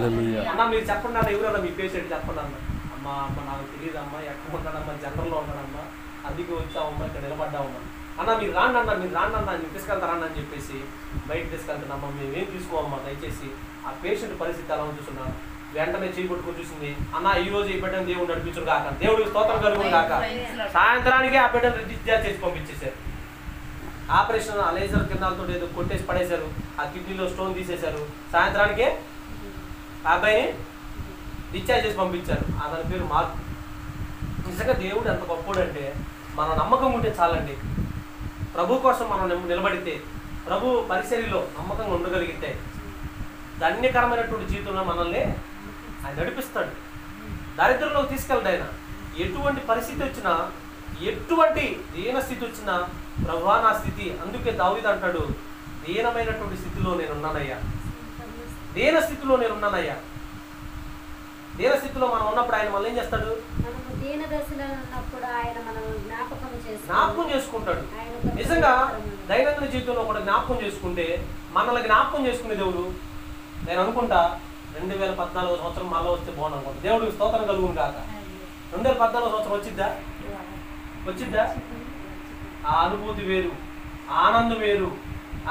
అన్న మీరు చెప్పండి అన్న, ఎవరన్నా మీ పేషెంట్ చెప్పండి అన్న. అమ్మ నాకు తెలియదు అమ్మ, ఎక్కడ ఉంటాడమ్మా, జనరల్లో ఉంటాడమ్మా, అందుకే వచ్చామమ్మా, ఇక్కడ నిలబడ్డామమ్మా. అన్న మీరు రాండి అన్న మీరు తీసుకెళ్తారన్న అని చెప్పేసి బయటకు తీసుకెళ్తున్నామ్మా, మేము ఏం తీసుకోమమ్మా దయచేసి. ఆ పేషెంట్ పరిస్థితి ఎలా చూస్తున్నాను. వెంటనే చేయబట్టుకుని చూసింది, అన్న ఈ రోజు ఈ బిడ్డను దేవుడు నడిపించుడు కాక, దేవుడికి స్తోత్రం కలుగును కాక. సాయంత్రానికి ఆ బిడ్డను డిశ్చార్జ్ చేసి పంపించేశారు. ఆపరేషన్ లేజర్ కిరణాలతో ఏదో కొట్టేసి పడేశారు, ఆ కిడ్నీలో స్టోన్ తీసేశారు. సాయంత్రానికే ఆ అబ్బాయిని డిశ్చార్జ్ చేసి పంపించారు. అతని పేరు మార్క్. నిజంగా దేవుడు ఎంత గొప్పోడు అంటే, మన నమ్మకం ఉంటే చాలండి. ప్రభు కోసం మనం నిలబడితే, ప్రభు పరిసరిలో నమ్మకంగా ఉండగలిగితే ధన్యకరమైనటువంటి జీవితంలో మనల్ని ఆయన నడిపిస్తాడు. దారిద్ర్యంలోకి తీసుకెళ్ళడు ఆయన. ఎటువంటి పరిస్థితి వచ్చినా, ఎటువంటి దీనస్థితి వచ్చినా, ప్రభువా నా స్థితి, అందుకే దావీదు అంటాడు, దీనమైనటువంటి స్థితిలో నేనున్నానయ్యా, దీనస్థితిలో నేనున్నానయ్యా. దీనస్థితిలో మనం ఉన్నప్పుడు ఆయన మళ్ళీ ఏం చేస్తాడు? జ్ఞాపకం చేసుకుంటాడు. నిజంగా దైనందిన జీవితంలో కూడా జ్ఞాపకం చేసుకుంటే మనల్ని జ్ఞాపకం చేసుకునే దేవుడు. నేను అనుకుంటా 2014 సంవత్సరం మళ్ళీ వస్తే బాగుంది అనుకుంటా. దేవుడికి స్తోత్రం కలుగును కాక. 2014 సంవత్సరం వచ్చిద్దా? ఆ అనుభూతి వేరు, ఆనందం వేరు.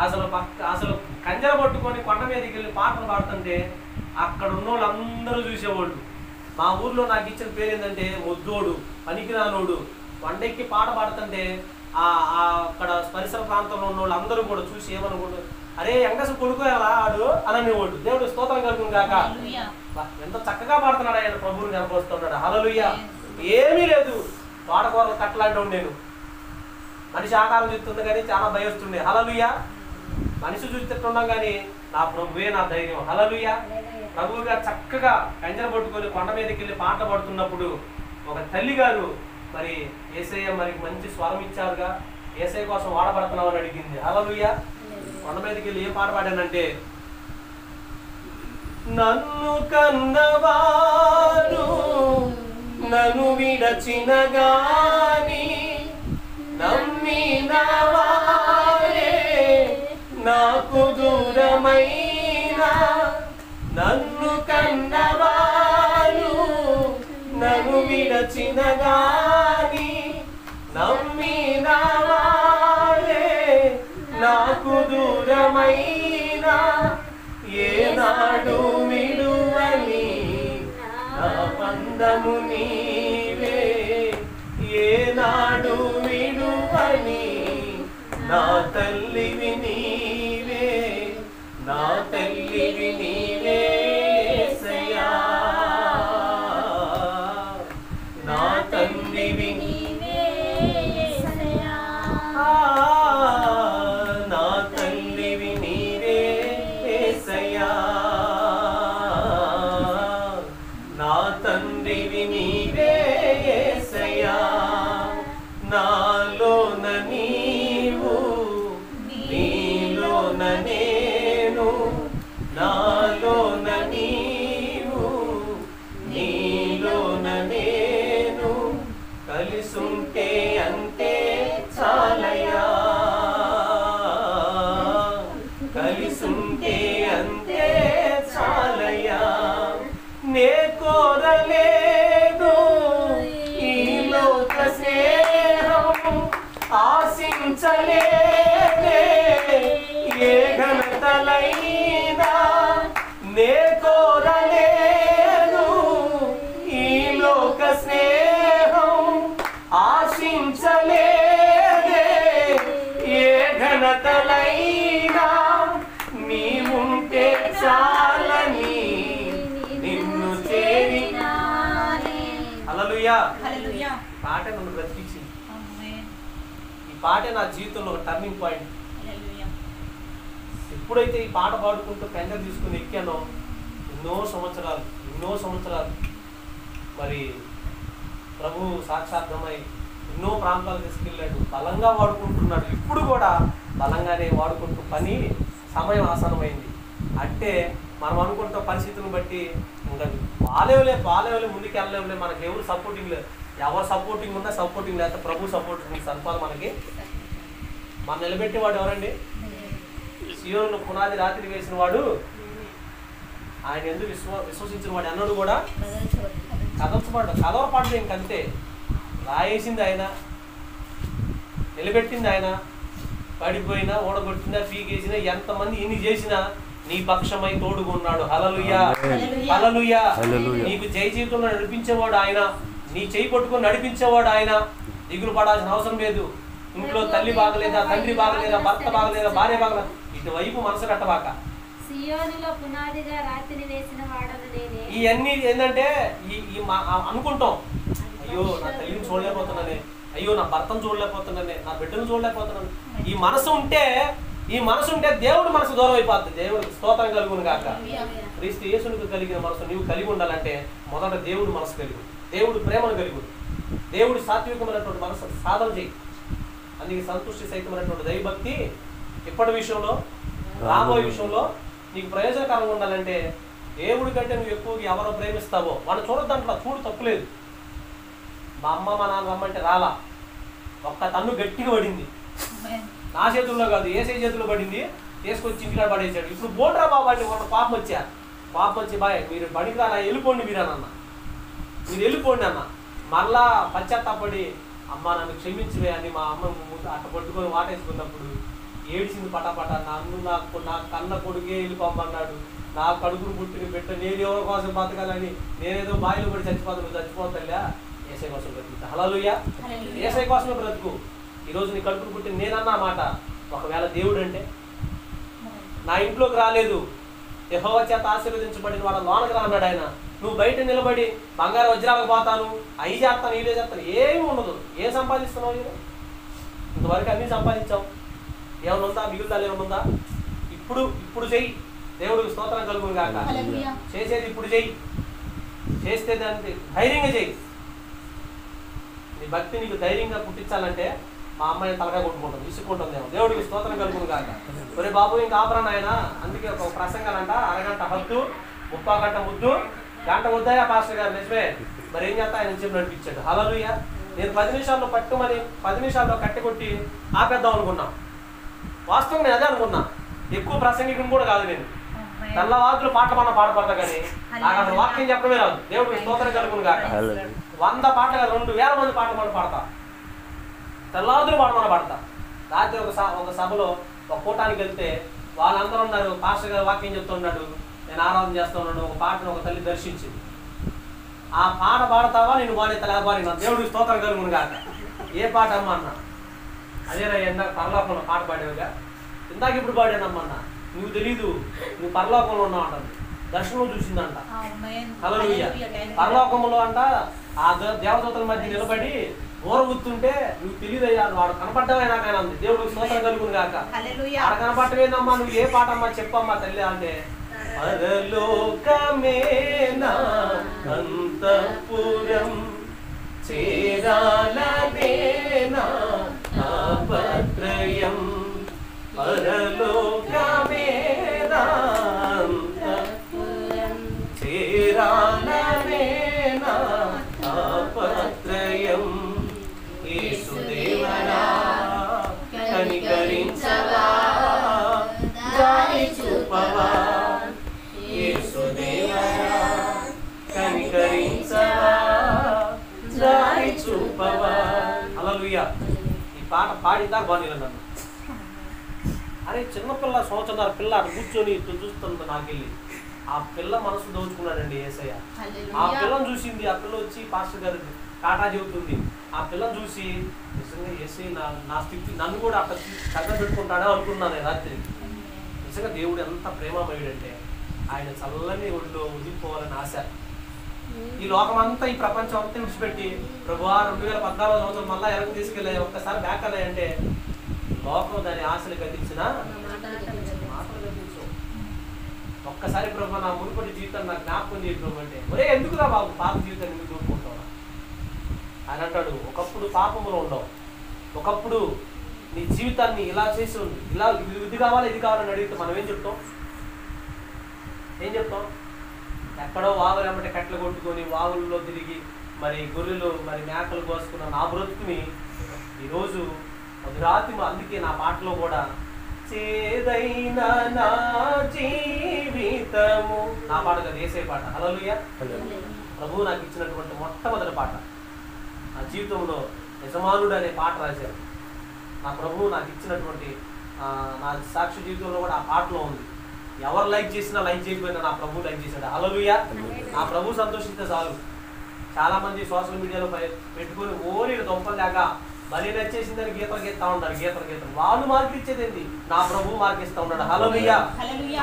అసలు కంజర పట్టుకొని కొండ మీదకి వెళ్ళి పాటలు పాడుతుంటే అక్కడ ఉన్న వాళ్ళందరూ చూసేవాళ్ళు. మా ఊర్లో నాకు ఇచ్చిన పేరు ఏంటంటే మొద్దోడు, పనికిరానోడు. కొండెక్కి పాట పాడుతుంటే అక్కడ పరిసర ప్రాంతంలో ఉన్న వాళ్ళు అందరూ కూడా చూసి ఏమనుకోడు, అరే ఎంగస కొడుకోవాలా ఆడు అని అనేవాడు. దేవుడు స్తోత్రం కలుగును కాక. ఎంత చక్కగా పాడుతున్నాడు ఆయన, ప్రభువుని కనపరుస్తున్నాడు. హల్లెలూయా. ఏమీ లేదు, పాడకూరలు కట్టలాంటి నేను. మనిషి ఆకారం చూస్తుంది కానీ చాలా భయస్తుండే. హల్లెలూయా. మనిషి చూస్తున్నాం కానీ నా ప్రభువే నా ధైర్యం. హల్లెలూయా. ప్రభువు గారు చక్కగా కంజర పట్టుకొని కొండ మీదకి వెళ్ళి పాట పాడుతున్నప్పుడు ఒక తల్లి గారు మరి యేసయ్య మరి మంచి స్వరం ఇచ్చారుగా, యేసయ్య కోసం వాడబడుతున్నావు అని అడిగింది. హల్లెలూయా. కొండ మీదకి వెళ్ళి ఏం పాట పాడానంటే, నన్ను కన్నవారు నన్ను విడచిన గాని నమ్మిన వారే నాకు దూరమైనా, నన్ను కన్నవారు నన్ను విడచిన గాని నమ్మిన వారే నాకు దూరమైనా, ఏనాడు విడువని నా బంధము నీవే, ఏనాడు విడువని నా తల్లివి నీవే, నా తల్లివి నీవే యేసయ్యా. కోరలేదే ఏ ఘనతలైనా, నే కోరలేదు ఈ లోక స్నేహం, ఆశించలేదే ఏ ఘనతలైనా, నీవుంటే చాలని నిన్ను చేరినా. హల్లెలూయా. పాటే నన్ను బ్రతికించింది. ఈ పాటే నా జీవితంలో ఒక టర్నింగ్ పాయింట్. ఎప్పుడైతే ఈ పాట పాడుకుంటూ పెండర్ తీసుకుని ఎక్కానో ఎన్నో సంవత్సరాలు మరి ప్రభు సాక్షాత్మై ఎన్నో ప్రాంతాలు తీసుకెళ్ళాడు, బలంగా వాడుకుంటున్నాడు. ఇప్పుడు కూడా బలంగానే వాడుకుంటూ పని సమయం ఆసనమైంది అంటే మనం అనుకుంటున్న పరిస్థితులను బట్టి ఇంకా బాలేవులే ముందుకు వెళ్ళలేవులే, మనకి ఎవరు సపోర్టింగ్ లేదు. ఎవరు సపోర్టింగ్ ఉన్నా సపోర్టింగ్ లేకపోతే ప్రభు సపోర్టింగ్ సరిపాలి మనకి. మనం నిలబెట్టేవాడు ఎవరండి? సియోను పునాది రాత్రి వేసిన వాడు, ఆయన ఎందుకు విశ్వసించిన వాడు అన్నాడు కూడా కదవరపాటు ఇంకంతే. రాయేసింది ఆయన, నిలబెట్టింది ఆయన, పడిపోయినా ఓడగొట్టినా పీకేసినా ఎంతమంది ఎన్ని చేసినా నీ పక్షమై తోడుకున్నాడు. హల్లెలూయా, హల్లెలూయా. నీకు జయ జీవితంలో నడిపించేవాడు ఆయన, నీ చేయి పట్టుకొని నడిపించేవాడు ఆయన. దిగులు పడాల్సిన అవసరం లేదు. ఇంట్లో తల్లి బాగలేదా, తండ్రి బాగలేదా, భర్త బాగలేదా, భార్య బాగలేదా, ఇటువైపు మనసు కట్టబాక. ఇవన్నీ ఏంటంటే అనుకుంటాం, అయ్యో నా తల్లిని చూడలేకపోతున్నానే, అయ్యో నా భర్తను చూడలేకపోతున్నానే, నా బిడ్డను చూడలేకపోతున్నాను. ఈ మనసు ఉంటే దేవుడు మనసు దూరం అయిపోద్ది. దేవుడికి స్తోత్రం కలుగును గాక. క్రీస్తు యేసునికి కలిగిన మనసు నీవు కలిగి ఉండాలంటే మొదట దేవుడు మనసు కలిగి, దేవుడు ప్రేమను కలిగి, దేవుడు సాత్వికమైనటువంటి మనసు సాధన చేయి. అందుకే సంతుష్టి సహితమైనటువంటి దైవభక్తి ఇప్పటి విషయంలో, రాబోయే విషయంలో నీకు ప్రయోజనకరంగా ఉండాలంటే దేవుడి కంటే నువ్వు ఎక్కువగా ఎవరో ప్రేమిస్తావో వాడు చూడద్దంట్లా, చూడు తప్పులేదు. మా అమ్మ మా నాన్న రమ్మంటే రాలా, ఒక్క తన్ను గట్టిగా పడింది, నా చేతుల్లో కాదు ఏసై చేతుల్లో పడింది, తీసుకొచ్చి ఇంటికాడ పడేసాడు. ఇప్పుడు బోట్రా బాబు అంటే పాపం వచ్చి బాయ్ మీరు బడికి రాలా, వెళ్ళిపోండి మీరు అని అన్న, మీరు వెళ్ళిపోండి అన్న. మళ్ళా పశ్చాత్తాపడి అమ్మ నన్ను క్షమించవే అని మా అమ్మ అట్ట పట్టుకొని వాటేసుకున్నప్పుడు ఏడిసింది పటాపట. నా కన్న కొడుకే వెళ్ళిపోమన్నాడు, నా కడుపును పుట్టిన బిడ్డ నేను ఎవరి కోసం బతకాలని, నేనేదో బాయిలో పడి చచ్చిపోతాను, చచ్చిపోతల్లా ఏసై కోసం బ్రతుకుతా. హల్లెలూయా, ఏసై కోసమే బ్రతుకు. ఈరోజు నీ కడుపును పుట్టిన నేనన్నా మాట, ఒకవేళ దేవుడు అంటే నా ఇంట్లోకి రాలేదు, యెహోవా చేత ఆశీర్వదించబడిన వాడు లోనకి రా అన్నాడు ఆయన. నువ్వు బయట నిలబడి బంగారు వజ్రాలకు పోతాను, అవి చేస్తాను, ఇవే చేస్తాను, ఏమి ఉండదు. ఏం సంపాదిస్తున్నావు? ఇంతవరకు అన్నీ సంపాదించావు, ఏమైనా ఉందా? మిగులుతాలు ఏమైనా ఉందా? ఇప్పుడు చెయ్యి, దేవుడికి స్తోత్రం కలుగును గాక. చేసేది ఇప్పుడు చెయ్యి, చేస్తే దాన్ని ధైర్యంగా చెయ్యి. నీ భక్తి నీకు ధైర్యంగా పుట్టించాలంటే మా అమ్మాయి తలకాయ కొట్టుకుంటుంది, విసుక్కుంటుందేమో. దేవుడికి స్తోత్రం కలుగును గాక. ఒరే బాబు ఇంకా ఆపరాను ఆయన. అందుకే ఒక ప్రసంగాలంట అరగంట హద్దు, 30 గంట ముద్దు, గంట ముద్దాయా పాస్టర్ గారు. నిజమే, మరి ఏం చేస్తా ఆయన చెప్పి నడిపించాడు. హల్లెలూయా. నేను 10 నిమిషాల్లో పట్టుమని 10 నిమిషాల్లో కట్టి కొట్టి ఆపేద్దాం అనుకున్నా. వాస్తవం నేను అదే అనుకున్నా. ఎక్కువ ప్రసంగికుని కూడా కాదు నేను. తెల్లవారులు పాటలు పాడపడతా కానీ నాకు అసలు వాక్యం చెప్పడమే రాదు. దేవుడికి స్తోత్రం కలుగును గాక. 100 పాటలు కాదు, 2000 మంది పాటలు పాడతా, తెల్లవారులు పాడతా. రాత్రి ఒక సభలో ఒక కూటానికి వెళ్తే వాళ్ళందరూ ఉన్నారు, పాస్టర్ గారు వాక్యం చెప్తున్నాడు, నేను ఆరాధన చేస్తున్నాడు. ఒక పాటను ఒక తల్లి దర్శించింది. ఆ పాట పాడతావా నేను బాడే తెల్లబారిన, దేవుడికి స్తోత్రం కలుగును గాక. ఏ పాట అమ్మ అన్న? అదేనా ఇందాక పరలోకంలో పాట పాడేవిగా, ఇందాక ఇప్పుడు పాడానమ్మన్నా. నువ్వు తెలీదు, నువ్వు పరలోకంలో ఉన్నావు అంటుంది. దర్శనం చూసిందంట. హల్లెలూయా. పరలోకంలో అంట ఆ దేవదూతల మధ్య నిలబడి ఊరగుతుంటే నువ్వు తెలియదయ్యా, వాడు కనపడ్డమే నాకైనా అంది. దేవుడికి స్తోత్రం కలుగును గాక. ఆడ కనపడవేందమ్మా, నువ్వు ఏ పాట అమ్మా చెప్పమ్మా తల్లి అంటే, పరలోకమేనా అంతఃపురం చేరాలనేనా ఆపత్రయం, పరలోకమేనా అంతఃపురం చేరాలనేనా ఆపత్రయం. యేసుదేవనా కనికరించవా, జాలి చూపవా, యేసుదేవనా కనికరించవా, జాలి చూపవా. హల్లెలూయా. ఈ పాట పాడిద్దా బాగా నన్ను అరే చిన్నపిల్ల సంవత్సరాల పిల్ల అటు కూర్చొని ఇటు చూస్తుంది నాకెళ్ళి. ఆ పిల్ల మనసు దోచుకున్నాడండి యేసయ్య. ఆ పిల్లని చూసింది, ఆ పిల్ల వచ్చి పాస్టర్ గారు కాటా చెబుతుంది. ఆ పిల్లని చూసి నిజంగా యేసయ్య నా స్థితి నన్ను కూడా అక్కడ దగ్గర పెట్టుకుంటాడా అనుకున్నాను రాత్రి. నిజంగా దేవుడు ఎంత ప్రేమమయుడంటే ఆయన చల్లని ఒడిలో ఉదిపోవాలని ఆశ. ఈ లోకమంతా ఈ ప్రపంచం అంతా విడిచిపెట్టి ప్రభువా 2014 సంవత్సరం మళ్ళీ వెనక్కి తీసుకెళ్ళి ఒక్కసారి బ్యాక్ అన్నాయంటే లోకం దాని ఆశలు గతించిన మాటలు గతించు. ఒక్కసారి ప్రభు నా మునుపటి జీవితాన్ని నాకు జ్ఞాపకం చేయ ప్రభు అంటే ఒరే ఎందుకురా బాబు పాప జీవితాన్ని ఎందుకు దూరుకుంటావు ఆయన అంటాడు. ఒకప్పుడు పాపములో ఉండవు, ఒకప్పుడు నీ జీవితాన్ని ఇలా చేసి ఉంది, ఇలా ఇది కావాలి ఇది కావాలని అడిగితే మనం ఏం చెప్తాం? ఎక్కడో వాగులు ఏమంటే కట్టెలు కొట్టుకొని వాగుల్లో తిరిగి మరి గొర్రెలు మరి మేకలు కోసుకున్న నా బ్రతుకుని ఈరోజు రాత్రి అందుకే నా పాటలో కూడా చేదైన నా జీవితము నా పాట కదా యేసయ్య పాట. హల్లెలూయా. ప్రభువు నాకు ఇచ్చినటువంటి మొట్టమొదటి పాట. నా జీవితంలో యజమానుడు అనే పాట రాశారు. నా ప్రభువు నాకు ఇచ్చినటువంటి నా సాక్షి జీవితంలో కూడా ఆ పాటలో ఉంది. ఎవరు లైక్ చేసినా లైక్ చేయకపోయినా నా ప్రభు లైక్ చేశాడు. హల్లెలూయా. నా ప్రభు సంతోషిస్తే చాలు. చాలా మంది సోషల్ మీడియాలో పెట్టుకొని ఓరి దొంపలు లేక మళ్ళీ నచ్చేసిందని గీతలు గీస్తా ఉంటారు. గీతలు వాళ్ళు మార్కులు ఇచ్చేదేంటి? నా ప్రభు మార్కు ఇస్తా ఉన్నాడు. హల్లెలూయా.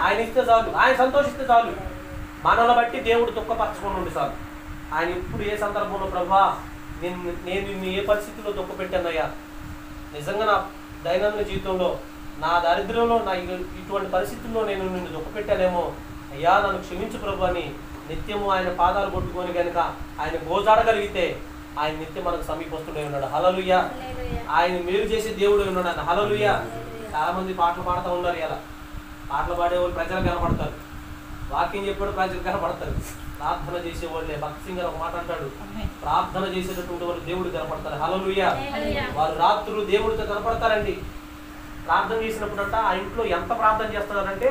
ఆయన ఇస్తే చాలు, ఆయన సంతోషిస్తే చాలు. మనల్ని బట్టి దేవుడు దుఃఖపరచుకొని ఉండి చాలు. ఆయన ఇప్పుడు ఏ సందర్భంలో ప్రభా నేను నిన్ను ఏ పరిస్థితుల్లో దుఃఖ పెట్టానయ్యా, నిజంగా నా దైనందిన జీవితంలో నా దరిద్రంలో నా ఇటువంటి పరిస్థితుల్లో నేను నిన్ను దుఃఖపెట్టానేమో అయ్యా నన్ను క్షమించు ప్రభు అని నిత్యము ఆయన పాదాలు కొట్టుకొని కనుక ఆయన గోజాడగలిగితే ఆయన నిత్యం మనకు సమీపస్తుడై ఉన్నాడు. హల్లెలూయా. ఆయన మేలు చేసే దేవుడు ఉన్నాడు ఆయన. హల్లెలూయా. చాలా మంది పాటలు పాడుతూ ఉన్నారు. ఇలా పాటలు పాడేవాళ్ళు ప్రజలు కనపడతారు, వాక్యం చెప్పాడు ప్రజలు కనపడతారు, ప్రార్థన చేసేవాళ్ళే. భక్తి సింగర్ ఒక మాట అంటాడు, ప్రార్థన చేసేటటువంటి వాళ్ళు దేవుడు కనపడతారు. హల్లెలూయా. వారు రాత్రులు దేవుడితో కనపడతారండి. ప్రార్థన చేసినప్పుడు అంట ఆ ఇంట్లో ఎంత ప్రార్థన చేస్తున్నారంటే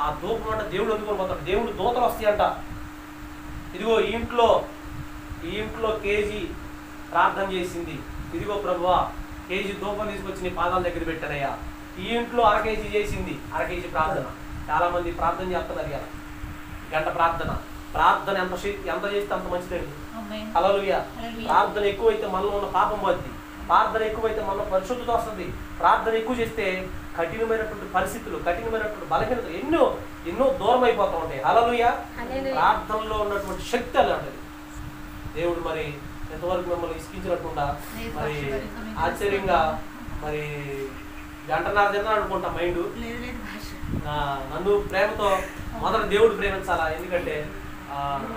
ఆ దూపం అంట దేవుడు అందుకొని పోతాడు. దేవుడు దూతలు వస్తాయంట. ఇదిగో ఈ ఇంట్లో కేజీ ప్రార్థన చేసింది, ఇదిగో ప్రభువా కేజీ దూపం తీసుకొచ్చి నీ పాదాల దగ్గర పెట్టారయ్యా. ఈ ఇంట్లో 1/2 కేజీ చేసింది, 1/2 కేజీ ప్రార్థన. చాలా మంది ప్రార్థన చేస్తున్నారు కదా, గంట ప్రార్థన ఎంత చేస్తే అంత మంచిదండి. హల్లెలూయా. ప్రార్థన ఎక్కువైతే మనలో ఉన్న పాపం పోద్ది, ప్రార్థన ఎక్కువైతే మనలో పరిశుద్ధత వస్తుంది. ప్రార్థన ఎక్కువ చేస్తే కఠినమైనటువంటి పరిస్థితులు, కఠినమైనటువంటి బలహీనతలు ఎన్నో దూరం అయిపోతూ ఉంటాయి. హల్లెలూయా. ప్రార్థనలో ఉన్నటువంటి శక్తి అలాంటిది. దేవుడు మరి ఎంతవరకు మిమ్మల్ని ఇసుకించినట్టుగా మరి ఆశ్చర్యంగా మరి 1.5 గంటలు అనుకుంటా మైండ్. నన్ను ప్రేమతో మొదట దేవుడు ప్రేమించాలా, ఎందుకంటే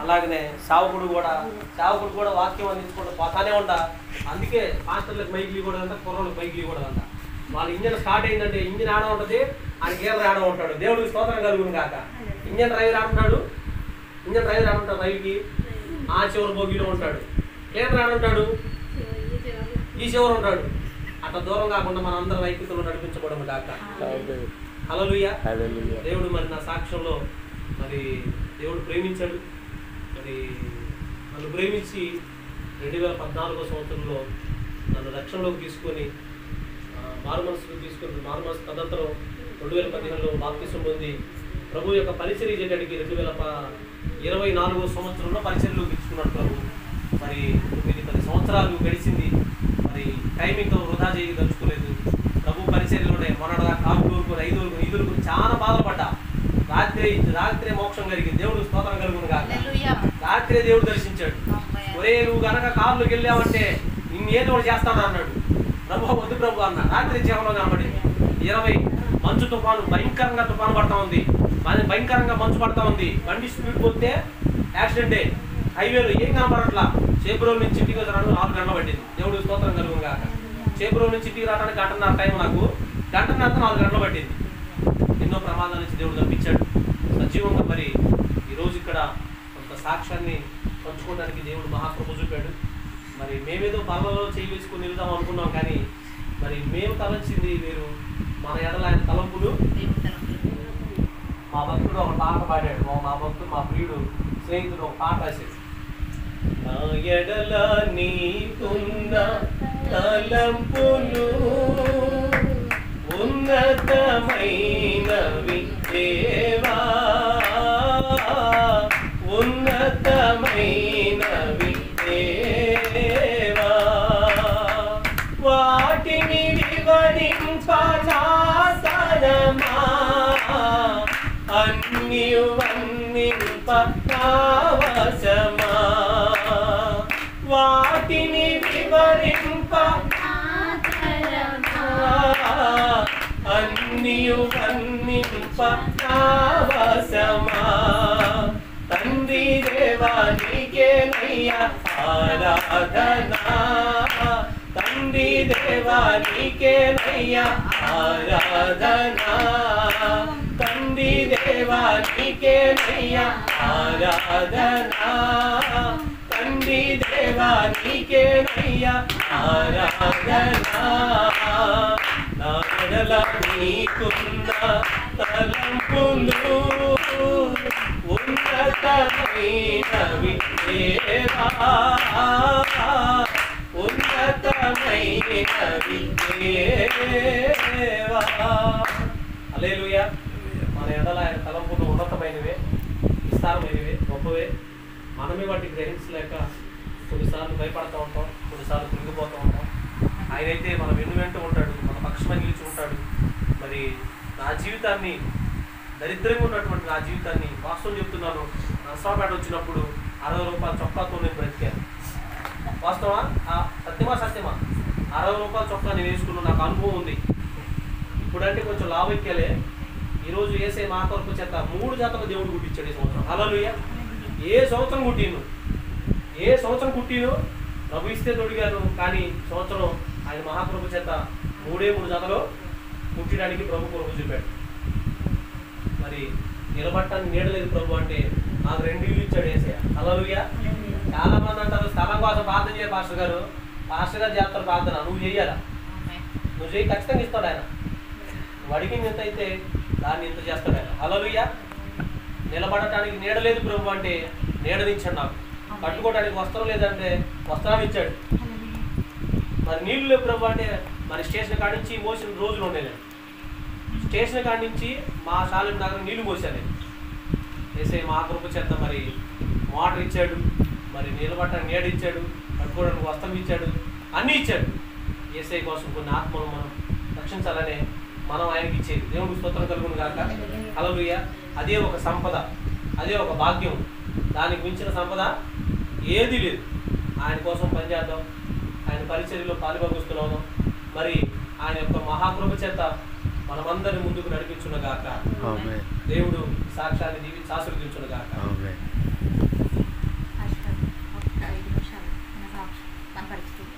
అలాగనే సేవకుడు కూడా వాక్యం అందించుకుంటూ పోతానే ఉంటా. అందుకే మాస్టర్లకు మైకిలి కూడా అంట, కుర్రోళ్ళకి మైకిలి కూడా అంట. వాళ్ళ ఇంజన్ స్టార్ట్ అయిందంటే ఇంజిన్ ఆడ ఉంటుంది, ఆయన గేర్ ఆడ ఉంటాడు. దేవుడికి స్తోత్రం కలుగును కాక. ఇంజన్ డ్రైవర్ ఆడుంటాడు రైలుకి ఆ చివరి బోగిలో ఉంటాడు, కేంద్ర ఆడుంటాడు ఈ చివరు ఉంటాడు. అట్లా దూరం కాకుండా మన అందరం ఐక్యతలో నడిపించబడము కాక. హల్లెలూయా. దేవుడు మరి నా సాక్ష్యంలో మరి దేవుడు ప్రేమించాడు. మరి నన్ను ప్రేమించి 2014 సంవత్సరంలో నన్ను రక్షణలోకి తీసుకొని మారుమనసు తదనంతరం 2015లో బాప్తిసం పొంది ప్రభు యొక్క పరిచర్య చేయడానికి 2024 సంవత్సరంలో పరిచర్యలోకి ఇచ్చుకున్నాడు ప్రభు. మరి 9-10 సంవత్సరాలు గడిచింది. మరి టైమింగ్తో వృధా చేయదలుచుకోలేదు. ప్రభు పరిచర్యలోనే మొన్నగా 4 ఊరుకొని 5 ఊరుకొని చాలా బాధలు పడ్డా. రాత్రే మోక్షం కలిగింది. దేవుడు స్తోత్రం కలుగును కాక. రాత్రే దేవుడు దర్శించాడు. ఒరే నువ్వు కనుక కారులోకి వెళ్ళావంటే నిన్నేదో ఒకటి చేస్తాను అన్నాడు. ప్రభు వద్దు ప్రభు అన్న. రాత్రి జీవంలో కనబడింది 20 మంచు తుఫాను, భయంకరంగా తుఫాను పడతా ఉంది, భయంకరంగా మంచు పడతా ఉంది. బండి స్పీడ్ పోతే యాక్సిడెంటే. హైవేలో ఏం కనపడట్లా. చేబ్రోలు నుంచి ఇంటికి వచ్చడానికి 4 గంటలు పట్టింది. దేవుడు స్తోత్రం కలుగును కాక. చేబ్రోలు నుంచి ఇంటికి రావడానికి 1.5 టైం, నాకు 1.5 4 గంటలు పట్టింది. ఎన్నో ప్రమాదాల నుంచి దేవుడు తప్పించాడు. సజీవంగా మరి ఈరోజు ఇక్కడ కొంత సాక్ష్యాన్ని పంచుకోవడానికి దేవుడు మహాకృప చూపాడు. మరి మేమేదో పనులలో చేయి వేసుకుని వెళ్దాం అనుకున్నాం, కానీ మరి మేము తలంచింది వేరు. మన ఎడల ఆయన తలంపులు. మా భక్తుడు ఒక పాట పాడాడు. మా భక్తుడు, మా ప్రియుడు స్నేహితుడు ఒక పాట రాశాడు. నా ఎడల నీకున్న తలంపులు ఉన్నత ఉన్నతమైనవి దేవా, ఉన్నతమైనవి దేవా, వాటిని వివరింపనాసనమా, అన్ని వర్ణింపనావశమా, వాటిని అన్నియు వర్ణింపనావశమా. తండ్రి దేవా నీకేనయ్యా ఆరాధనా, తండ్రి దేవా నీకేనయ్యా ఆరాధనా, తండ్రి దేవా నీకేనయ్యా ఆరాధనా, తండ్రి దేవా నీకేనయ్యా ఆరాధనా. నా ఎడల నీకున్న తలంపులు ఉన్నతమైనవి దేవా, ఉన్నతమైనవి దేవా. హల్లెలూయా. మన ఎడల ఆయన తలంపులు ఉన్నతమైనవే, విస్తారమైనవే, గొప్పవే. మనమే వాటిని గ్రహించలేక కొన్నిసార్లు భయపడుతూ ఉంటాం, కొన్నిసార్లు కృంగిపోతూ ఉంటాం. ఆయన అయితే మన వెన్ను ఉంటాడు, మన పక్షమై నిలిచి ఉంటాడు. మరి నా జీవితాన్ని, దరిద్రంగా ఉన్నటువంటి నా జీవితాన్ని, వాస్తవం చెప్తున్నాను, నర్సాపేట వచ్చినప్పుడు 60 రూపాయల చొక్కాతో నేను బ్రతికాను. వాస్తవా? సత్యమా? 60 రూపాయల చొక్కా నేను వేసుకున్నాను, నాకు అనుభవం ఉంది. ఇప్పుడంటే కొంచెం లాభెక్కాలే. ఈరోజు వేసే మా కొరకు చేత 3 జతలు దేవుడు కుట్టించాడు ఈ సంవత్సరం. హల్లెలూయా. ఏ సంవత్సరం కుట్టిను ప్రభు ఇస్తే తొడిగాను, కానీ సంవత్సరం ఆయన మహాప్రభు చేత 3 జతలు కుట్టడానికి ప్రభు కొరకు చూపాడు. మరి నిలబట్టడానికి నీడలేదు ప్రభు అంటే నాకు 2 ఇల్లు ఇచ్చాడు ఏసయ్య. హల్లెలూయా. చాలా మంది అంటారు స్థలం కోసం ప్రార్థన చేయ పాస్టర్ గారు చేస్తారు ప్రార్థన. నువ్వు చేయాలా? నువ్వు చేయి, ఖచ్చితంగా ఇస్తాడు ఆయన. నువ్వు అడిగింది ఎంత అయితే దాన్ని ఇంత చేస్తాడు ఆయన. హల్లెలూయా. నిలబడటానికి నీడ లేదు ప్రభు అంటే నీడనిచ్చాడు నాకు. కట్టుకోవడానికి వస్త్రం లేదంటే వస్త్రాన్ని ఇచ్చాడు. మరి నీళ్లు లేవు ప్రభు అంటే మరి స్టేషన్ కాడి నుంచి మోసిన రోజులు ఉన్నాయి. స్టేషన్ కాడి నుంచి మా శాలం దగ్గర నీళ్లు మోసాను నేను. వేసే మా కృప చేత మరి మోటార్ ఇచ్చాడు, మరి నిలబడటానికి నీడ ఇచ్చాడు, కట్టుకోవడానికి వస్త్రం ఇచ్చాడు, అన్నీ ఇచ్చాడు. ఏసై కోసం కొన్ని ఆత్మను మనం రక్షించాలనే మనం ఆయనకి ఇచ్చేది. దేవుడు స్తోత్రం కలుగును గాక. హల్లెలూయా. అదే ఒక సంపద, అదే ఒక భాగ్యం. దానికి మించిన సంపద ఏది లేదు. ఆయన కోసం పనిచేద్దాం, ఆయన పరిచర్యలో పాలుపంచుకున్నాం. మరి ఆయన యొక్క మహాకృప చేత మనమందరి ముందుకు నడిపించునుగాక. దేవుడు సాక్ష్యాన్ని దీవించి ఆశీర్వదించునుగాక. మన పరిస్థితి